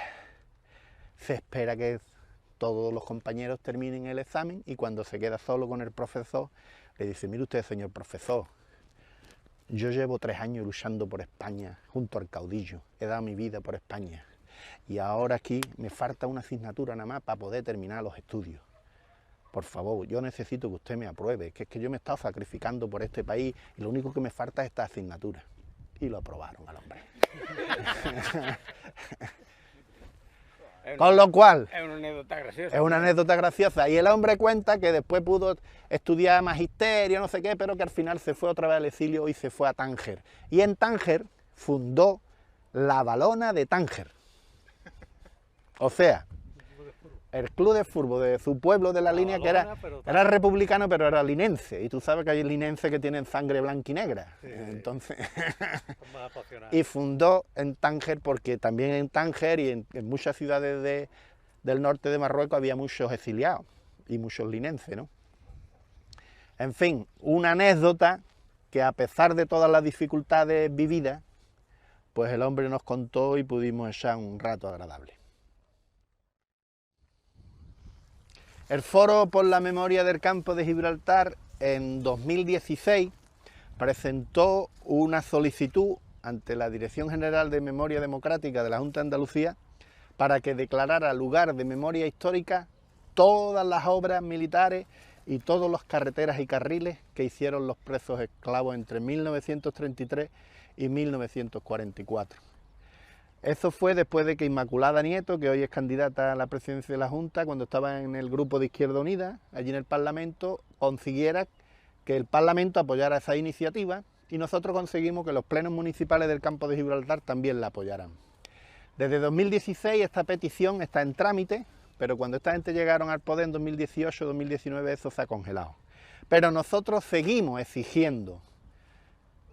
Se espera que todos los compañeros terminen el examen y cuando se queda solo con el profesor, le dice, mire usted, señor profesor, yo llevo 3 años luchando por España, junto al caudillo, he dado mi vida por España y ahora aquí me falta una asignatura nada más para poder terminar los estudios. Por favor, yo necesito que usted me apruebe, que es que yo me he estado sacrificando por este país y lo único que me falta es esta asignatura. Y lo aprobaron al hombre. Con lo cual, es una anécdota graciosa. Es una anécdota graciosa. Y el hombre cuenta que después pudo estudiar magisterio, no sé qué, pero que al final se fue otra vez al exilio y se fue a Tánger. Y en Tánger fundó la Valona de Tánger. O sea, el club de fútbol de su pueblo de la línea, que era republicano, pero era linense. Y tú sabes que hay linenses que tienen sangre blanca y negra. Sí, entonces, y fundó en Tánger, porque también en Tánger y en muchas ciudades del norte de Marruecos había muchos exiliados y muchos linenses, ¿no? En fin, una anécdota que a pesar de todas las dificultades vividas, pues el hombre nos contó y pudimos echar un rato agradable. El Foro por la Memoria del Campo de Gibraltar en 2016 presentó una solicitud ante la Dirección General de Memoria Democrática de la Junta de Andalucía para que declarara lugar de memoria histórica todas las obras militares y todas las carreteras y carriles que hicieron los presos esclavos entre 1933 y 1944. Eso fue después de que Inmaculada Nieto, que hoy es candidata a la presidencia de la Junta, cuando estaba en el grupo de Izquierda Unida, allí en el Parlamento, consiguiera que el Parlamento apoyara esa iniciativa y nosotros conseguimos que los plenos municipales del campo de Gibraltar también la apoyaran. Desde 2016 esta petición está en trámite, pero cuando esta gente llegaron al poder en 2018-2019 eso se ha congelado. Pero nosotros seguimos exigiendo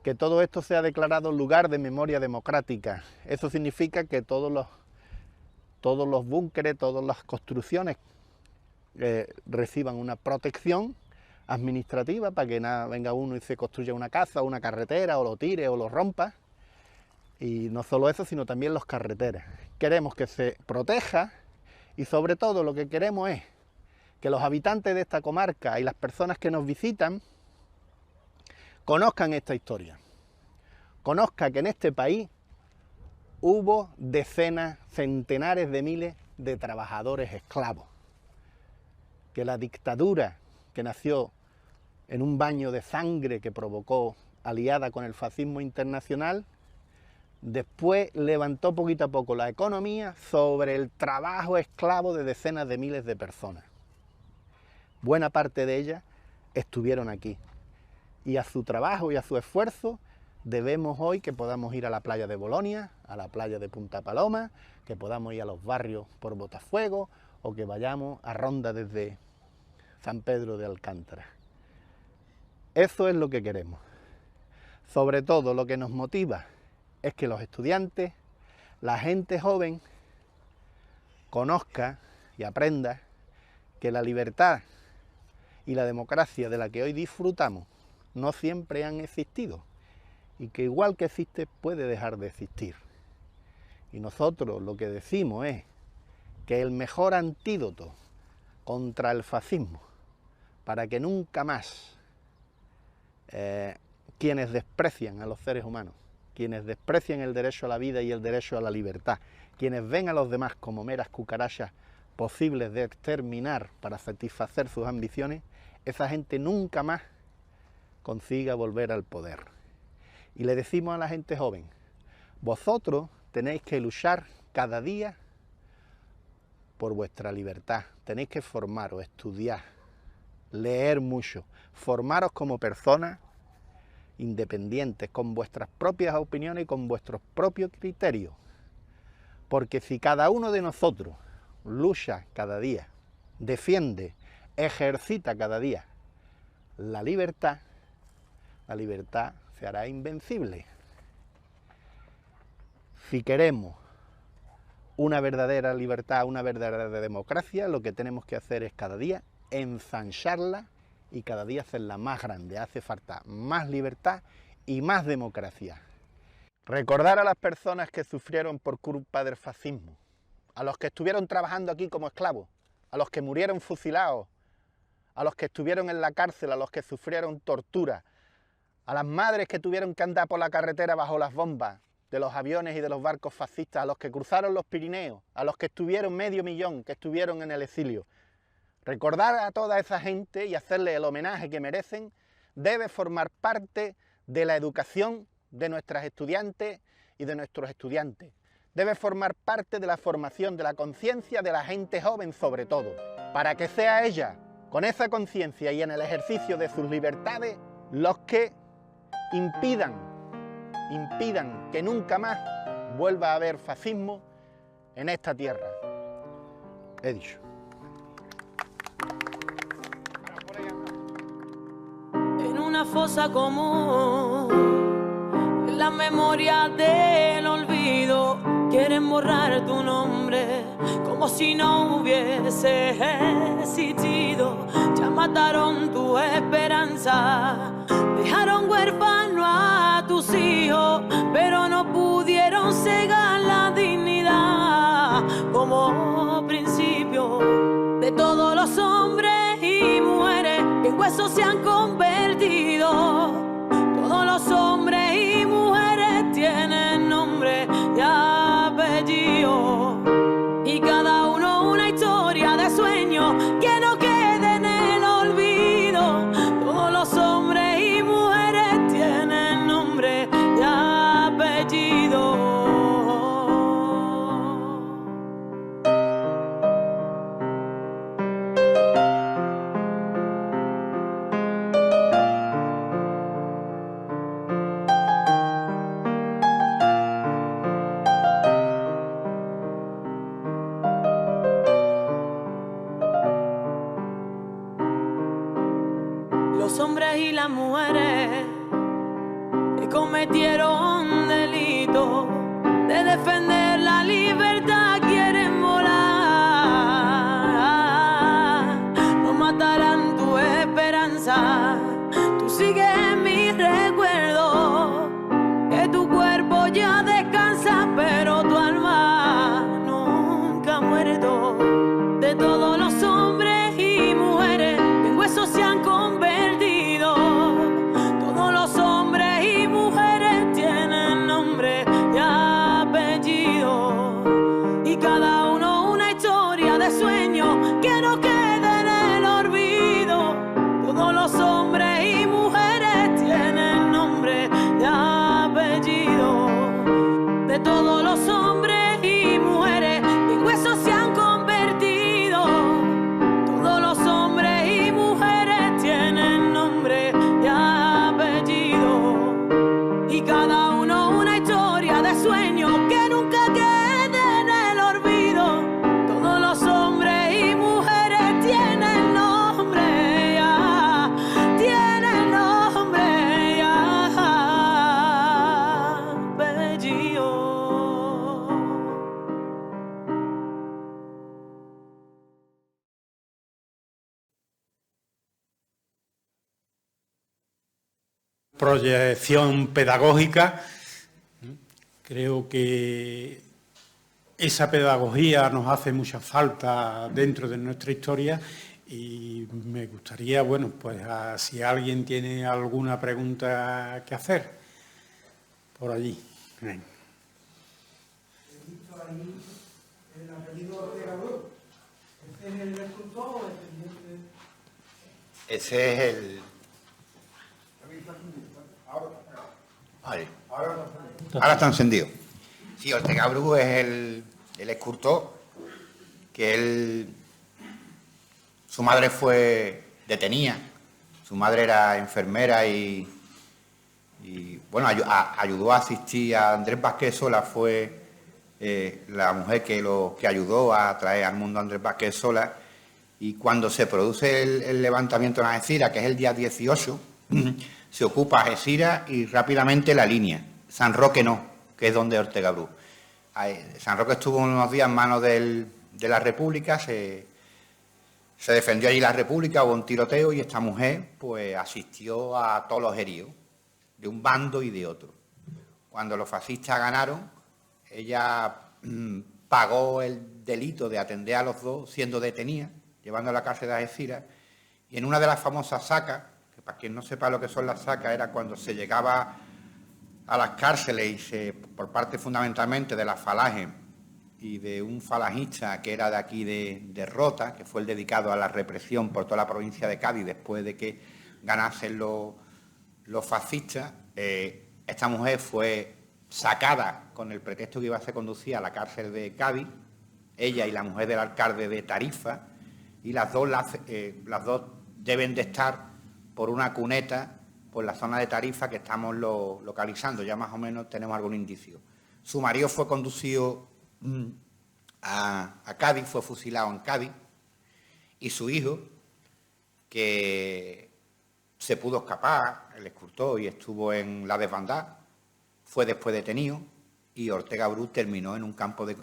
que todo esto sea declarado lugar de memoria democrática. Eso significa que todos los búnkeres, todas las construcciones reciban una protección administrativa para que venga uno y se construya una casa, una carretera, o lo tire o lo rompa. Y no solo eso, sino también las carreteras. Queremos que se proteja y sobre todo lo que queremos es que los habitantes de esta comarca y las personas que nos visitan conozcan esta historia, conozcan que en este país hubo decenas, centenares de miles de trabajadores esclavos, que la dictadura que nació en un baño de sangre que provocó, aliada con el fascismo internacional, después levantó poquito a poco la economía sobre el trabajo esclavo de decenas de miles de personas. Buena parte de ellas estuvieron aquí, y a su trabajo y a su esfuerzo debemos hoy que podamos ir a la playa de Bolonia, a la playa de Punta Paloma, que podamos ir a los barrios por Botafuego, o que vayamos a Ronda desde San Pedro de Alcántara. Eso es lo que queremos. Sobre todo lo que nos motiva es que los estudiantes, la gente joven, conozca y aprenda que la libertad y la democracia de la que hoy disfrutamos no siempre han existido, y que igual que existe puede dejar de existir. Y nosotros lo que decimos es que el mejor antídoto contra el fascismo, para que nunca más quienes desprecian a los seres humanos, quienes desprecian el derecho a la vida y el derecho a la libertad, quienes ven a los demás como meras cucarachas posibles de exterminar para satisfacer sus ambiciones, esa gente nunca más consiga volver al poder. Y le decimos a la gente joven, vosotros tenéis que luchar cada día por vuestra libertad, tenéis que formaros, estudiar, leer mucho, formaros como personas independientes, con vuestras propias opiniones y con vuestros propios criterios. Porque si cada uno de nosotros lucha cada día, defiende, ejercita cada día la libertad se hará invencible. Si queremos una verdadera libertad, una verdadera democracia, lo que tenemos que hacer es cada día ensancharla y cada día hacerla más grande. Hace falta más libertad y más democracia. Recordar a las personas que sufrieron por culpa del fascismo, a los que estuvieron trabajando aquí como esclavos, a los que murieron fusilados, a los que estuvieron en la cárcel, a los que sufrieron tortura, a las madres que tuvieron que andar por la carretera bajo las bombas de los aviones y de los barcos fascistas, a los que cruzaron los Pirineos, a los que estuvieron 500.000, que estuvieron en el exilio. Recordar a toda esa gente y hacerle el homenaje que merecen debe formar parte de la educación de nuestras estudiantes y de nuestros estudiantes. Debe formar parte de la formación de la conciencia de la gente joven sobre todo, para que sea ella, con esa conciencia y en el ejercicio de sus libertades, los que impidan que nunca más vuelva a haber fascismo en esta tierra. He dicho. En una fosa común, en la memoria del olvido, quieren borrar tu nombre como si no hubiese existido. Ya mataron tu esperanza, dejaron huérfano a tus hijos, pero no pudieron cegar la dignidad como principio de todos los hombres y mujeres que en huesos se han convertido. Todos los hombres y mujeres tienen nombre y apellido, y cada uno una historia de sueño que no quede en el olvido. Todos los hombres y mujeres tienen nombre y apellido. Los hombres y las mujeres que cometieron delito de defender la libertad quieren volar. No matarán tu esperanza, tú sigues en mi recuerdo, que tu cuerpo ya descansa, pero tu alma nunca ha muerto. De todos los hombres y mujeres que en huesos se han convertido, todos los Proyección pedagógica. Creo que esa pedagogía nos hace mucha falta dentro de nuestra historia y me gustaría, bueno, pues si alguien tiene alguna pregunta que hacer, por allí. Ven. He visto ahí el apellido Ortega Bru. ¿Este es el escultor o el descendiente? Ese es el... Vale. Ahora está encendido. Sí, Ortega Bru es el escultor que él... Su madre fue detenida, su madre era enfermera y bueno, ayudó a asistir a Andrés Vázquez Sola, fue la mujer que ayudó a traer al mundo a Andrés Vázquez Sola, y cuando se produce el levantamiento en Algeciras, que es el día 18, se ocupa Algeciras y rápidamente la línea. San Roque no, que es donde Ortega Bru. San Roque estuvo unos días en manos de la República, se defendió allí la República, hubo un tiroteo y esta mujer pues asistió a todos los heridos, de un bando y de otro. Cuando los fascistas ganaron, ella pagó el delito de atender a los dos siendo detenida, llevando a la cárcel de Algeciras, y en una de las famosas sacas, que para quien no sepa lo que son las sacas, era cuando se llegaba a las cárceles y por parte fundamentalmente de la Falange y de un falangista que era de aquí de Rota, que fue el dedicado a la represión por toda la provincia de Cádiz después de que ganasen los fascistas. Esta mujer fue sacada con el pretexto que iba a ser conducida a la cárcel de Cádiz, ella y la mujer del alcalde de Tarifa, y las dos deben de estar por una cuneta por la zona de Tarifa que estamos localizando, ya más o menos tenemos algún indicio. Su marido fue conducido a Cádiz, fue fusilado en Cádiz, y su hijo, que se pudo escapar, el escultor, y estuvo en la desbandada, fue después detenido, y Ortega Bru terminó en un campo de...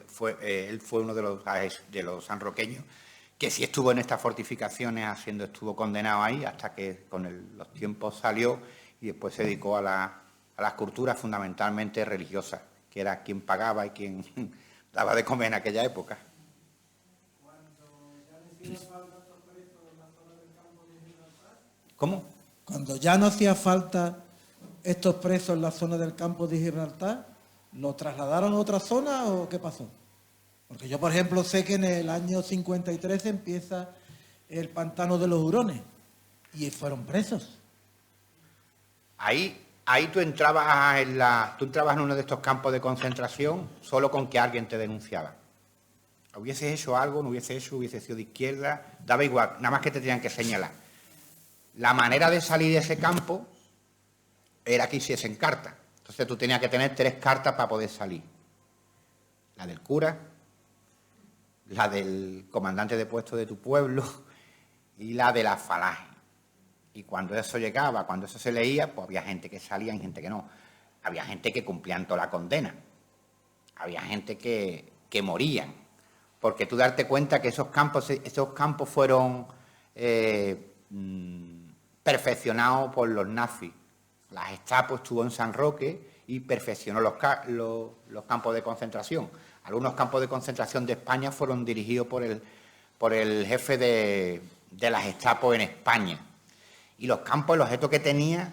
él fue uno de los sanroqueños que sí estuvo en estas fortificaciones estuvo condenado ahí hasta que con los tiempos salió y después se dedicó a las culturas fundamentalmente religiosas, que era quien pagaba y quien daba de comer en aquella época. ¿Cómo? Cuando ya no hacía falta estos presos en la zona del campo de Gibraltar, ¿los trasladaron a otra zona o qué pasó? Porque yo, por ejemplo, sé que en el año 53 empieza el pantano de los Hurones y fueron presos. Ahí tú entrabas en uno de estos campos de concentración solo con que alguien te denunciaba. Hubieses hecho algo, no hubiese hecho, hubiese sido de izquierda, daba igual, nada más que te tenían que señalar. La manera de salir de ese campo era que hiciesen carta. Entonces tú tenías que tener 3 cartas para poder salir. La del cura, la del comandante de puesto de tu pueblo y la de la Falange. Y cuando eso llegaba, cuando eso se leía, pues había gente que salía y gente que no. Había gente que cumplían toda la condena. Había gente que morían. Porque tú darte cuenta que esos campos fueron perfeccionados por los nazis. La Gestapo estuvo en San Roque y perfeccionó los campos de concentración. Algunos campos de concentración de España fueron dirigidos por el jefe de la Gestapo en España. Y los campos, el objeto que tenía,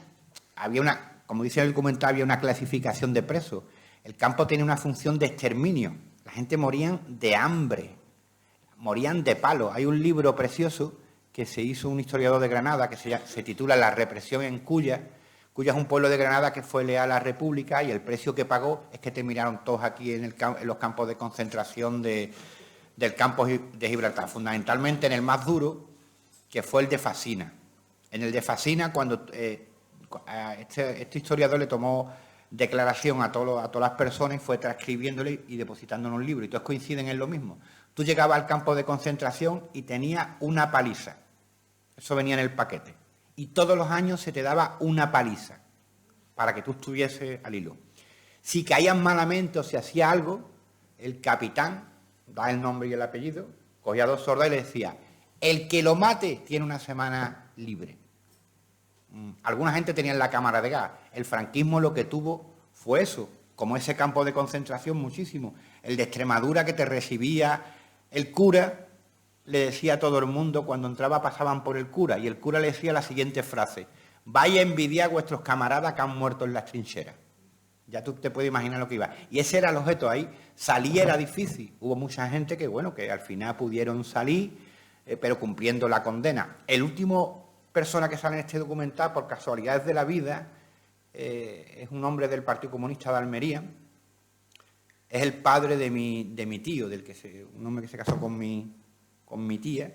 como dice el documental, había una clasificación de presos. El campo tenía una función de exterminio. La gente moría de hambre, morían de palo. Hay un libro precioso que se hizo un historiador de Granada que se titula La represión en Cuya. Cuya es un pueblo de Granada que fue leal a la República y el precio que pagó es que terminaron todos aquí en los campos de concentración del campo de Gibraltar, fundamentalmente en el más duro, que fue el de Fasina. En el de Fasina, cuando este historiador le tomó declaración a todas las personas y fue transcribiéndole y depositando en un libro, y todos coinciden en lo mismo. Tú llegabas al campo de concentración y tenías una paliza. Eso venía en el paquete. Y todos los años se te daba una paliza para que tú estuvieses al hilo. Si caían malamente o se hacía algo, el capitán, da el nombre y el apellido, cogía 2 soldados y le decía: el que lo mate tiene una semana libre. alguna gente tenía en la cámara de gas. El franquismo lo que tuvo fue eso, como ese campo de concentración muchísimo. El de Extremadura, que te recibía el cura, le decía a todo el mundo, cuando entraba pasaban por el cura, y el cura le decía la siguiente frase: vaya a envidiar a vuestros camaradas que han muerto en las trincheras. Ya tú te puedes imaginar lo que iba. Y ese era el objeto ahí. Salir era difícil. Hubo mucha gente que, bueno, que al final pudieron salir, pero cumpliendo la condena. El último persona que sale en este documental, por casualidades de la vida, es un hombre del Partido Comunista de Almería. Es el padre de mi tío, un hombre que se casó con mi tía.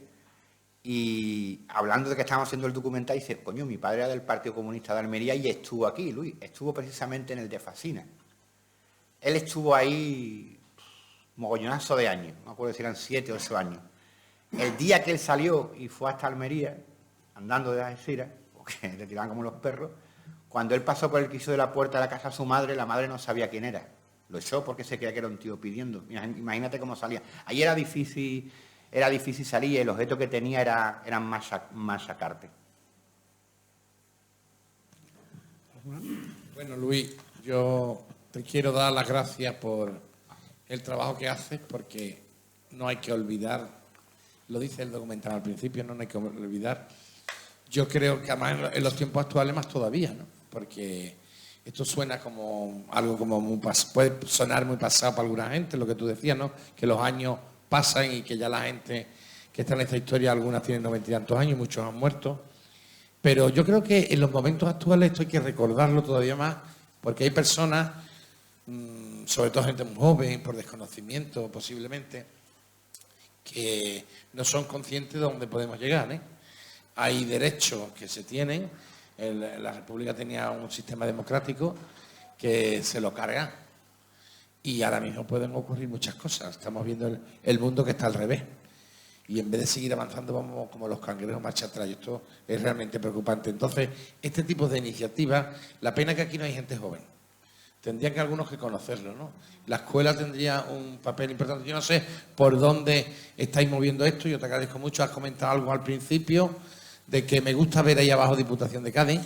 Y hablando de que estábamos haciendo el documental, dice: coño, mi padre era del Partido Comunista de Almería y estuvo aquí, Luis. Estuvo precisamente en el de Fasina. Él estuvo ahí mogollonazo de años, no me acuerdo si eran 7 o 8 años. El día que él salió y fue hasta Almería, andando de Algeciras, porque le tiraban como los perros, cuando él pasó por el quiso de la puerta de la casa de su madre, la madre no sabía quién era. Lo echó porque se creía que era un tío pidiendo. Imagínate cómo salía. Ahí era difícil salir y el objeto que tenía era machacarte. Bueno, Luis, yo te quiero dar las gracias por el trabajo que haces, porque no hay que olvidar, lo dice el documental al principio, no hay que olvidar. Yo creo que además en los tiempos actuales más todavía, ¿no? Porque esto suena como algo como puede sonar muy pasado para alguna gente, lo que tú decías, ¿no? Que los años pasan y que ya la gente que está en esta historia, algunas tienen 90 y tantos años, muchos han muerto. Pero yo creo que en los momentos actuales esto hay que recordarlo todavía más, porque hay personas, sobre todo gente muy joven, por desconocimiento posiblemente, que no son conscientes de dónde podemos llegar, ¿eh? Hay derechos que se tienen. La República tenía un sistema democrático que se lo carga. Y ahora mismo pueden ocurrir muchas cosas. Estamos viendo el mundo que está al revés. Y en vez de seguir avanzando, vamos como los cangrejos marcha atrás. Y esto es realmente preocupante. Entonces, este tipo de iniciativas, la pena es que aquí no hay gente joven. Tendrían que algunos que conocerlo, ¿no? La escuela tendría un papel importante. Yo no sé por dónde estáis moviendo esto. Yo te agradezco mucho. Has comentado algo al principio de que me gusta ver ahí abajo Diputación de Cádiz,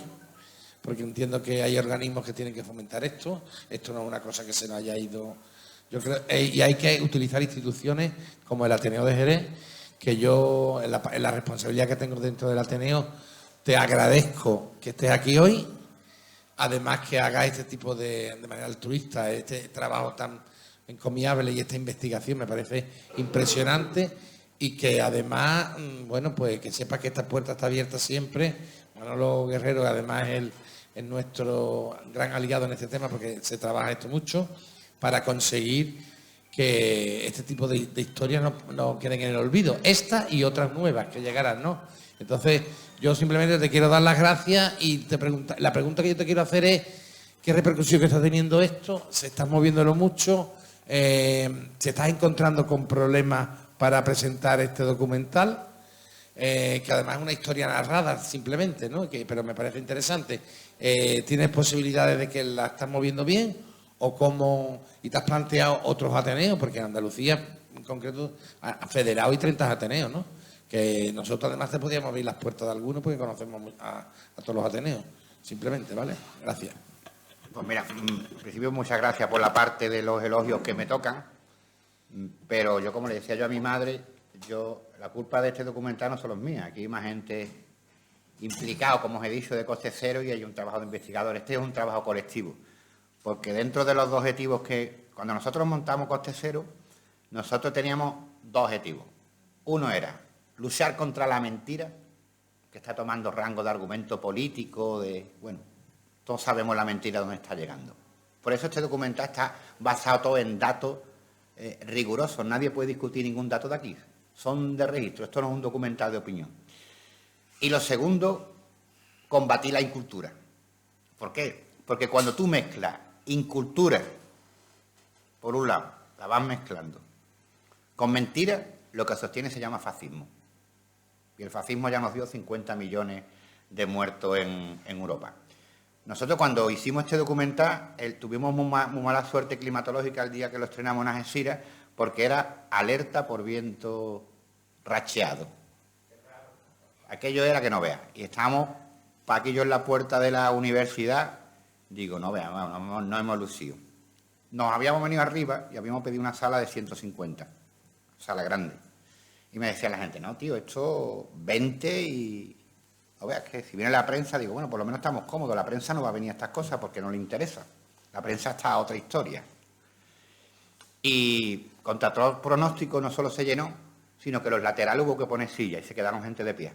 porque entiendo que hay organismos que tienen que fomentar esto. Esto no es una cosa que se nos haya ido. Yo creo, y hay que utilizar instituciones como el Ateneo de Jerez, que yo, en la responsabilidad que tengo dentro del Ateneo, te agradezco que estés aquí hoy. Además que hagas este tipo de manera altruista, este trabajo tan encomiable y esta investigación me parece impresionante. Y que además, bueno, pues que sepa que esta puerta está abierta siempre. Manolo Guerrero, además, es nuestro gran aliado en este tema, porque se trabaja esto mucho, para conseguir que este tipo de historias no queden en el olvido. Esta y otras nuevas que llegarán, ¿no? Entonces, yo simplemente te quiero dar las gracias y la pregunta que yo te quiero hacer es: ¿qué repercusión que está teniendo esto? ¿Se está moviéndolo mucho? ¿Se está encontrando con problemas para presentar este documental? Que además es una historia narrada simplemente, ¿no? Pero me parece interesante. ¿Tienes posibilidades de que la estás moviendo bien? ¿O cómo? ¿Y te has planteado otros ateneos? Porque en Andalucía, en concreto, federado y 30 ateneos, ¿no? Que nosotros además te podíamos abrir las puertas de algunos porque conocemos a todos los ateneos. Simplemente, ¿vale? Gracias. Pues mira, en principio muchas gracias por la parte de los elogios que me tocan. Pero yo, como le decía yo a mi madre, la culpa de este documental no solo es mía. Aquí hay más gente implicada, como os he dicho, de coste cero, y hay un trabajo de investigadores. Este es un trabajo colectivo, porque dentro de los dos objetivos que, cuando nosotros montamos coste cero, nosotros teníamos dos objetivos. Uno era luchar contra la mentira, que está tomando rango de argumento político, bueno, todos sabemos la mentira dónde está llegando. Por eso este documental está basado todo en datos rigurosos. Nadie puede discutir ningún dato de aquí. Son de registro. Esto no es un documental de opinión. Y lo segundo, combatir la incultura. ¿Por qué? Porque cuando tú mezclas incultura, por un lado, la vas mezclando, con mentiras, lo que sostiene se llama fascismo. Y el fascismo ya nos dio 50 millones de muertos en Europa. Nosotros, cuando hicimos este documental, tuvimos muy mala suerte climatológica el día que lo estrenamos en Algeciras, porque era alerta por viento racheado. Aquello era que no veas. Y estábamos paquillo en la puerta de la universidad, digo, no, veamos, no hemos lucido. Nos habíamos venido arriba y habíamos pedido una sala de 150, sala grande. Y me decía la gente, no, tío, esto 20 y... No veas que si viene la prensa, digo, bueno, por lo menos estamos cómodos, la prensa no va a venir a estas cosas porque no le interesa. La prensa está a otra historia. Y contra todo pronóstico no solo se llenó, sino que los laterales hubo que poner sillas y se quedaron gente de pie.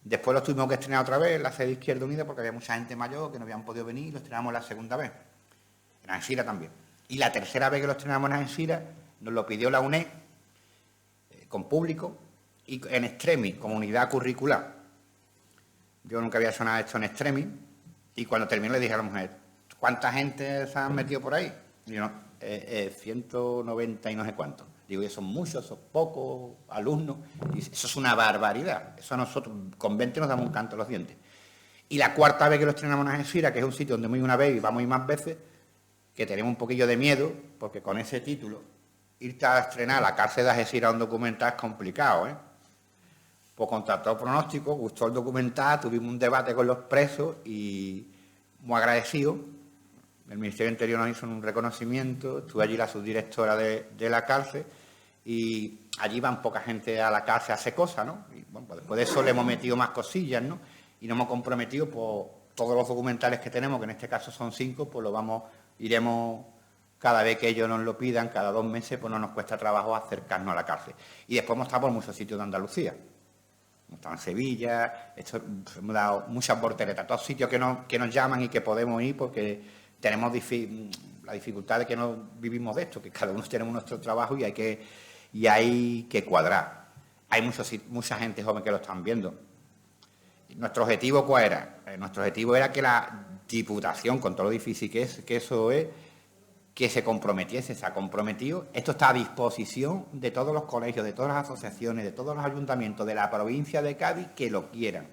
Después los tuvimos que estrenar otra vez en la sede de Izquierda Unida porque había mucha gente mayor que no habían podido venir y los estrenamos la segunda vez. En Algeciras también. Y la tercera vez que los estrenamos en Algeciras nos lo pidió la UNED con público y en extremis, como unidad curricular. Yo nunca había hecho nada de esto en extremis y cuando terminé le dije a la mujer, ¿cuánta gente se han metido por ahí? Y yo, 190 y no sé cuántos. Digo, son muchos, son pocos alumnos. Y eso es una barbaridad. Eso a nosotros, con 20 nos damos un canto a los dientes. Y la cuarta vez que lo estrenamos en Algeciras, que es un sitio donde hemos ido una vez y vamos a ir más veces, que tenemos un poquillo de miedo, porque con ese título, irte a estrenar la cárcel de Algeciras un documental es complicado, ¿eh? Pues contra todo pronóstico, gustó el documental, tuvimos un debate con los presos y muy agradecido. El Ministerio del Interior nos hizo un reconocimiento, estuve allí la subdirectora de la cárcel y allí van poca gente a la cárcel a hacer cosas, ¿no? Y bueno, pues después de eso le hemos metido más cosillas, ¿no? Y nos hemos comprometido por todos los documentales que tenemos, que en este caso son 5, pues iremos cada vez que ellos nos lo pidan, cada 2 meses, pues no nos cuesta trabajo acercarnos a la cárcel. Y después hemos estado por muchos sitios de Andalucía. Hemos estado en Sevilla, hemos dado muchas volteretas, todos sitios que nos llaman y que podemos ir porque tenemos la dificultad de que no vivimos de esto, que cada uno tenemos nuestro trabajo y hay que cuadrar. Hay mucha gente joven que lo están viendo. ¿Nuestro objetivo cuál era? Nuestro objetivo era que la Diputación, con todo lo difícil que eso es, que se comprometiese, se ha comprometido. Esto está a disposición de todos los colegios, de todas las asociaciones, de todos los ayuntamientos de la provincia de Cádiz que lo quieran.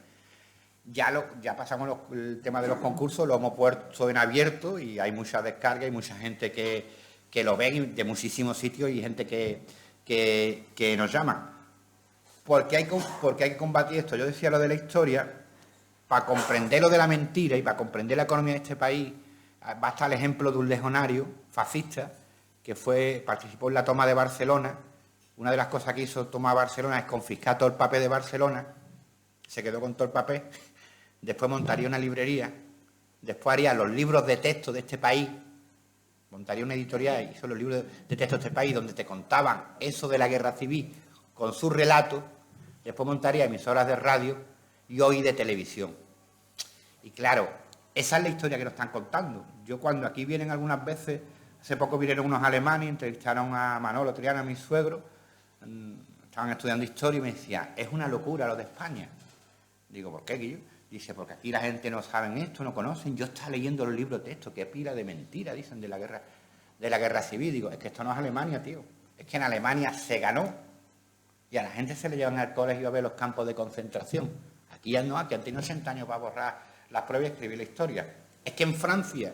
Ya pasamos el tema de los concursos, lo hemos puesto en abierto y hay mucha descarga y mucha gente que lo ven de muchísimos sitios y gente que nos llama. ¿Por qué hay que combatir esto? Yo decía lo de la historia, para comprender lo de la mentira y para comprender la economía de este país, basta el ejemplo de un legionario fascista que participó en la toma de Barcelona. Una de las cosas que hizo tomar Barcelona es confiscar todo el papel de Barcelona, se quedó con todo el papel, después montaría una librería, después haría los libros de texto de este país, montaría una editorial y hizo los libros de texto de este país donde te contaban eso de la guerra civil con su relato, después montaría emisoras de radio y hoy de televisión. Y claro, esa es la historia que nos están contando. Yo cuando aquí vienen algunas veces, hace poco vinieron unos alemanes, entrevistaron a Manolo Triana, a mi suegro, estaban estudiando historia y me decían, es una locura lo de España. Digo, ¿por qué, Guillo? Dice, porque aquí la gente no sabe esto, no conocen. Yo estaba leyendo los libros de texto, qué pila de mentira, dicen, de la guerra civil. Digo, es que esto no es Alemania, tío. Es que en Alemania se ganó y a la gente se le llevan al colegio a ver los campos de concentración. Aquí ya no, aquí han tenido 80 años para borrar las pruebas y escribir la historia. Es que en Francia,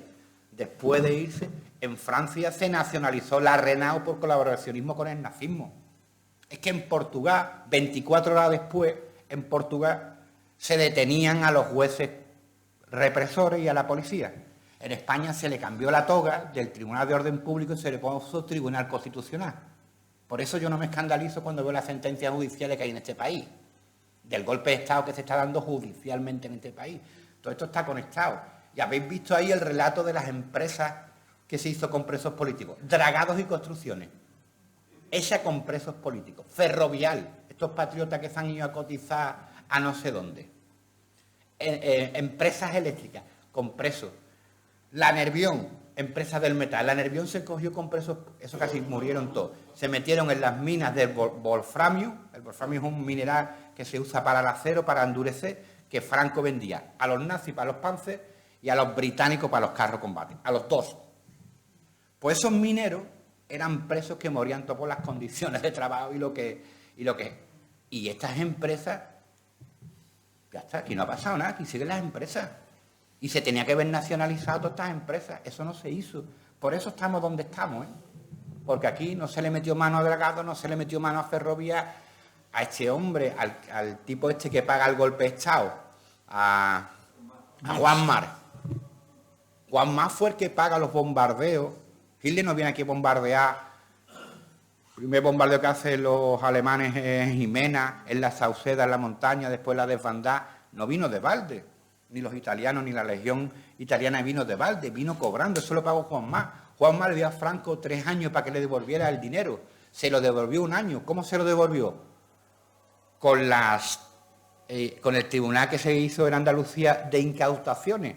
después de irse, en Francia se nacionalizó la Renault por colaboracionismo con el nazismo. Es que en Portugal, 24 horas después, en Portugal se detenían a los jueces represores y a la policía. En España se le cambió la toga del Tribunal de Orden Público y se le puso Tribunal Constitucional. Por eso yo no me escandalizo cuando veo las sentencias judiciales que hay en este país, del golpe de Estado que se está dando judicialmente en este país. Todo esto está conectado. Y habéis visto ahí el relato de las empresas que se hizo con presos políticos. Dragados y Construcciones, hecha con presos políticos. Ferrovial, estos patriotas que se han ido a cotizar a no sé dónde. Empresas eléctricas con presos. La Nervión, empresa del metal. La Nervión se cogió con presos, eso casi murieron todos. Se metieron en las minas del wolframio. El wolframio es un mineral que se usa para el acero, para endurecer, que Franco vendía a los nazis para los Panzer y a los británicos para los carros de combate, a los dos. Pues esos mineros eran presos que morían todos por las condiciones de trabajo y estas empresas, ya está, aquí no ha pasado nada, aquí siguen las empresas. Y se tenía que haber nacionalizado todas estas empresas, eso no se hizo. Por eso estamos donde estamos, ¿eh? Porque aquí no se le metió mano a Dragado, no se le metió mano a Ferrovia, a este hombre, al tipo este que paga el golpe de Estado, a Juan Mar. Juan Mar fue el que paga los bombardeos. Hitler no viene aquí a bombardear. El primer bombardeo que hacen los alemanes en Jimena, en la Sauceda, en la montaña, después la desbandada, no vino de balde. Ni los italianos, ni la legión italiana vino de balde, vino cobrando. Eso lo pagó Juan Mar. Juan Mar le dio a Franco 3 años para que le devolviera el dinero. Se lo devolvió 1 año. ¿Cómo se lo devolvió? Con el tribunal que se hizo en Andalucía de incautaciones.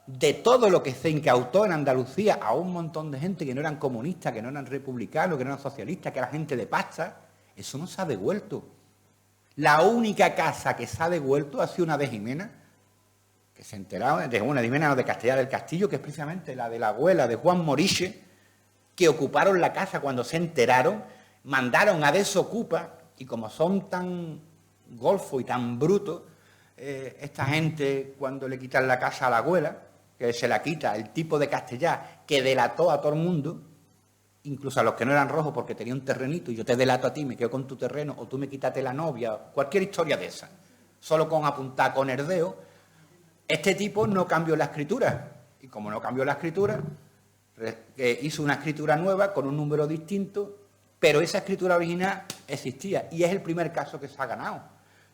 De todo lo que se incautó en Andalucía a un montón de gente que no eran comunistas, que no eran republicanos, que no eran socialistas, que era gente de pasta, eso no se ha devuelto. La única casa que se ha devuelto ha sido una de Jimena, que se enteraron, de una de Jimena, no, de Castellar del Castillo, que es precisamente la de la abuela de Juan Moriche, que ocuparon la casa cuando se enteraron, mandaron a desocupa, y como son tan golfos y tan brutos, esta gente, cuando le quitan la casa a la abuela, que se la quita el tipo de Castellar que delató a todo el mundo, incluso a los que no eran rojos porque tenía un terrenito y yo te delato a ti, me quedo con tu terreno, o tú me quitaste la novia, cualquier historia de esa, solo con apuntar con herdeo, este tipo no cambió la escritura. Y como no cambió la escritura, hizo una escritura nueva con un número distinto, pero esa escritura original existía y es el primer caso que se ha ganado.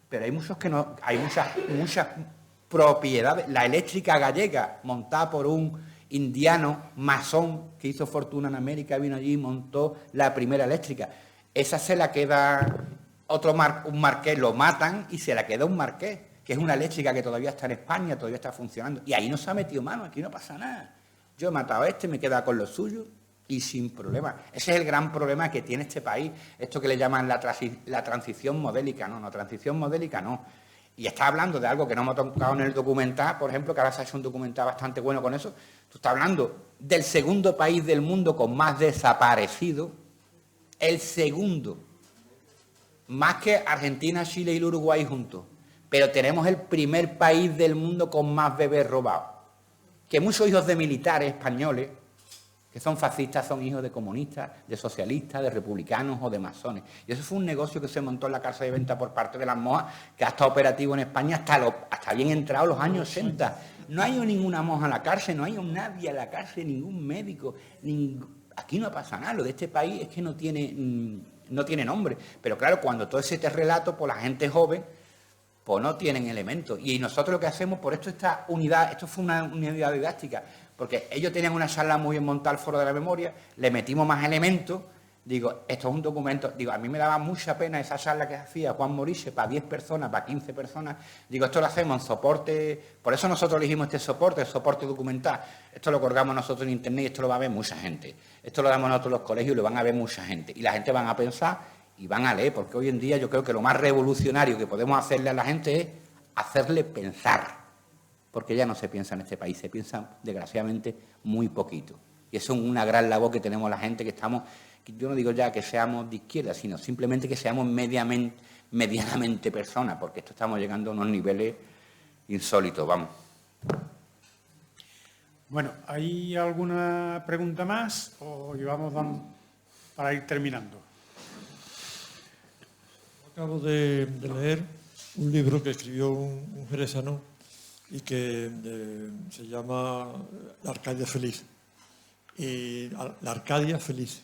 Pero hay muchos que no, hay muchas propiedades. La eléctrica gallega, montada por un indiano masón que hizo fortuna en América, vino allí y montó la primera eléctrica. Esa se la queda un marqués, lo matan y se la queda un marqués, que es una eléctrica que todavía está en España, todavía está funcionando. Y ahí no se ha metido mano, aquí no pasa nada. Yo he matado a este, me queda con lo suyo y sin problema. Ese es el gran problema que tiene este país, esto que le llaman la transición modélica. No, transición modélica no. Y está hablando de algo que no hemos tocado en el documental, por ejemplo, que ahora se ha hecho un documental bastante bueno con eso. Tú estás hablando del segundo país del mundo con más desaparecidos, el segundo, más que Argentina, Chile y el Uruguay juntos. Pero tenemos el primer país del mundo con más bebés robados. Que muchos hijos de militares españoles, que son fascistas, son hijos de comunistas, de socialistas, de republicanos o de masones. Y eso fue un negocio que se montó en la Casa de Venta por parte de las monjas, que ha estado operativo en España hasta bien entrados los años 80. No hay ninguna monja en la cárcel, no hay nadie en la cárcel, ningún médico. Aquí no pasa nada. Lo de este país es que no tiene nombre. Pero claro, cuando todo ese relato, pues la gente joven, pues no tienen elementos. Y nosotros lo que hacemos, por esto esta unidad, esto fue una unidad didáctica, porque ellos tenían una charla muy bien montada al Foro de la Memoria, le metimos más elementos, digo, esto es un documento, digo, a mí me daba mucha pena esa charla que hacía Juan Moriche para 10 personas, para 15 personas, digo, esto lo hacemos en soporte, por eso nosotros elegimos este soporte, el soporte documental, esto lo colgamos nosotros en internet y esto lo va a ver mucha gente, esto lo damos nosotros en los colegios y lo van a ver mucha gente, y la gente van a pensar y van a leer, porque hoy en día yo creo que lo más revolucionario que podemos hacerle a la gente es hacerle pensar, porque ya no se piensa en este país, se piensa desgraciadamente muy poquito. Y eso es una gran labor que tenemos la gente que estamos, yo no digo ya que seamos de izquierda, sino simplemente que seamos medianamente personas, porque esto estamos llegando a unos niveles insólitos, vamos. Bueno, ¿hay alguna pregunta más o llevamos para ir terminando? Acabo de leer un libro que escribió un jerezano y que se llama La Arcadia Feliz. Y la Arcadia Feliz.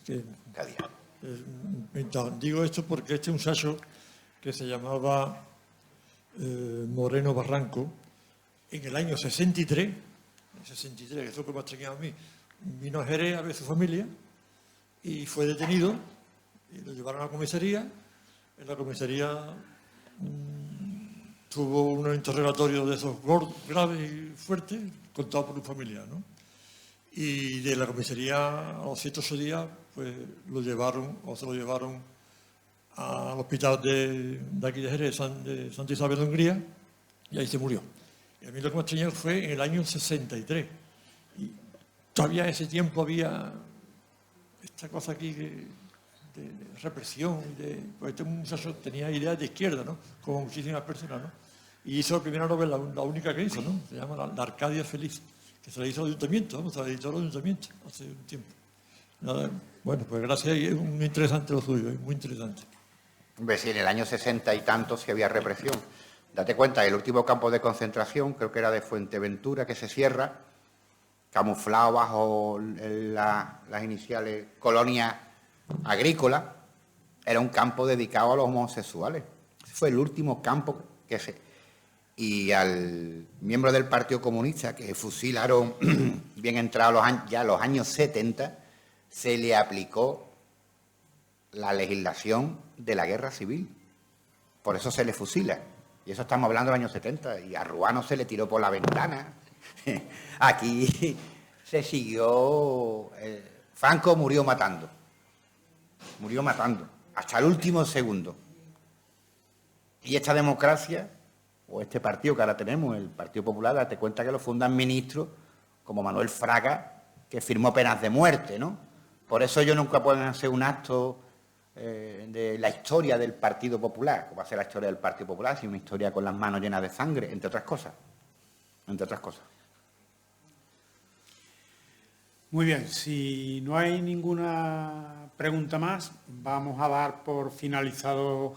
Digo esto porque este muchacho que se llamaba Moreno Barranco, en el año 63, que es lo que me ha extrañado a mí, vino a Jerez a ver su familia y fue detenido y lo llevaron a la comisaría. En la comisaría tuvo un interrogatorio de esos graves y fuertes, contado por un familiar, ¿no? Y de la comisaría a los 108 días, pues se lo llevaron al hospital de aquí de Jerez, de Santa Isabel de Hungría, y ahí se murió. Y a mí lo que me extrañó fue en el año 63. Y todavía en ese tiempo había esta cosa aquí de represión, pues este muchacho tenía ideas de izquierda, ¿no? Como muchísimas personas, ¿no? Y hizo la primera novela, la única que hizo, ¿no? Se llama La Arcadia Feliz, que se la hizo al ayuntamiento, ¿no? Se la editó al ayuntamiento hace un tiempo. Nada, bueno, pues gracias, y es muy interesante lo suyo, es muy interesante. Hombre, sí, en el año 60 y tanto sí había represión. Date cuenta, el último campo de concentración, creo que era de Fuenteventura, que se cierra, camuflado bajo las iniciales colonia agrícola, era un campo dedicado a los homosexuales. Fue el último campo que se... Y al miembro del Partido Comunista, que fusilaron bien entrados los años 70, se le aplicó la legislación de la guerra civil. Por eso se le fusila. Y eso estamos hablando de los años 70. Y a Ruano se le tiró por la ventana. Aquí se siguió... Franco murió matando. Murió matando. Hasta el último segundo. Y esta democracia, o este partido que ahora tenemos, el Partido Popular, date cuenta que lo fundan ministros como Manuel Fraga, que firmó penas de muerte, ¿no? Por eso ellos nunca pueden hacer un acto de la historia del Partido Popular, como va a ser la historia del Partido Popular, sino una historia con las manos llenas de sangre, entre otras cosas. Entre otras cosas. Muy bien, si no hay ninguna pregunta más, vamos a dar por finalizado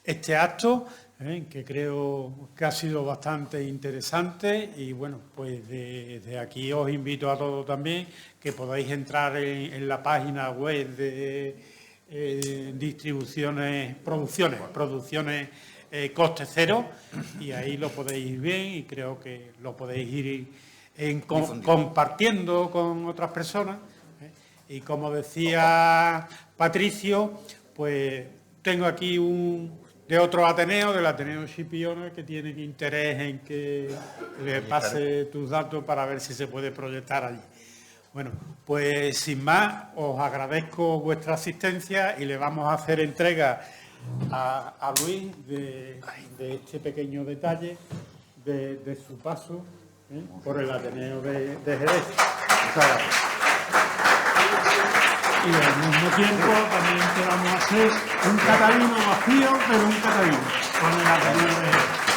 este acto, que creo que ha sido bastante interesante y bueno, pues desde aquí os invito a todos también que podáis entrar en la página web de producciones coste cero, y ahí lo podéis ir bien y creo que lo podéis ir compartiendo con otras personas. Y como decía Patricio, pues tengo aquí de otro Ateneo, del Ateneo Chipiona, que tiene interés en que le pase tus datos para ver si se puede proyectar allí. Bueno, pues sin más, os agradezco vuestra asistencia y le vamos a hacer entrega a Luis de este pequeño detalle de su paso por el Ateneo de Jerez. Muchas gracias. Y al mismo tiempo también te vamos a hacer un catalino vacío, pero un catalino con el Ateneo de Jerez.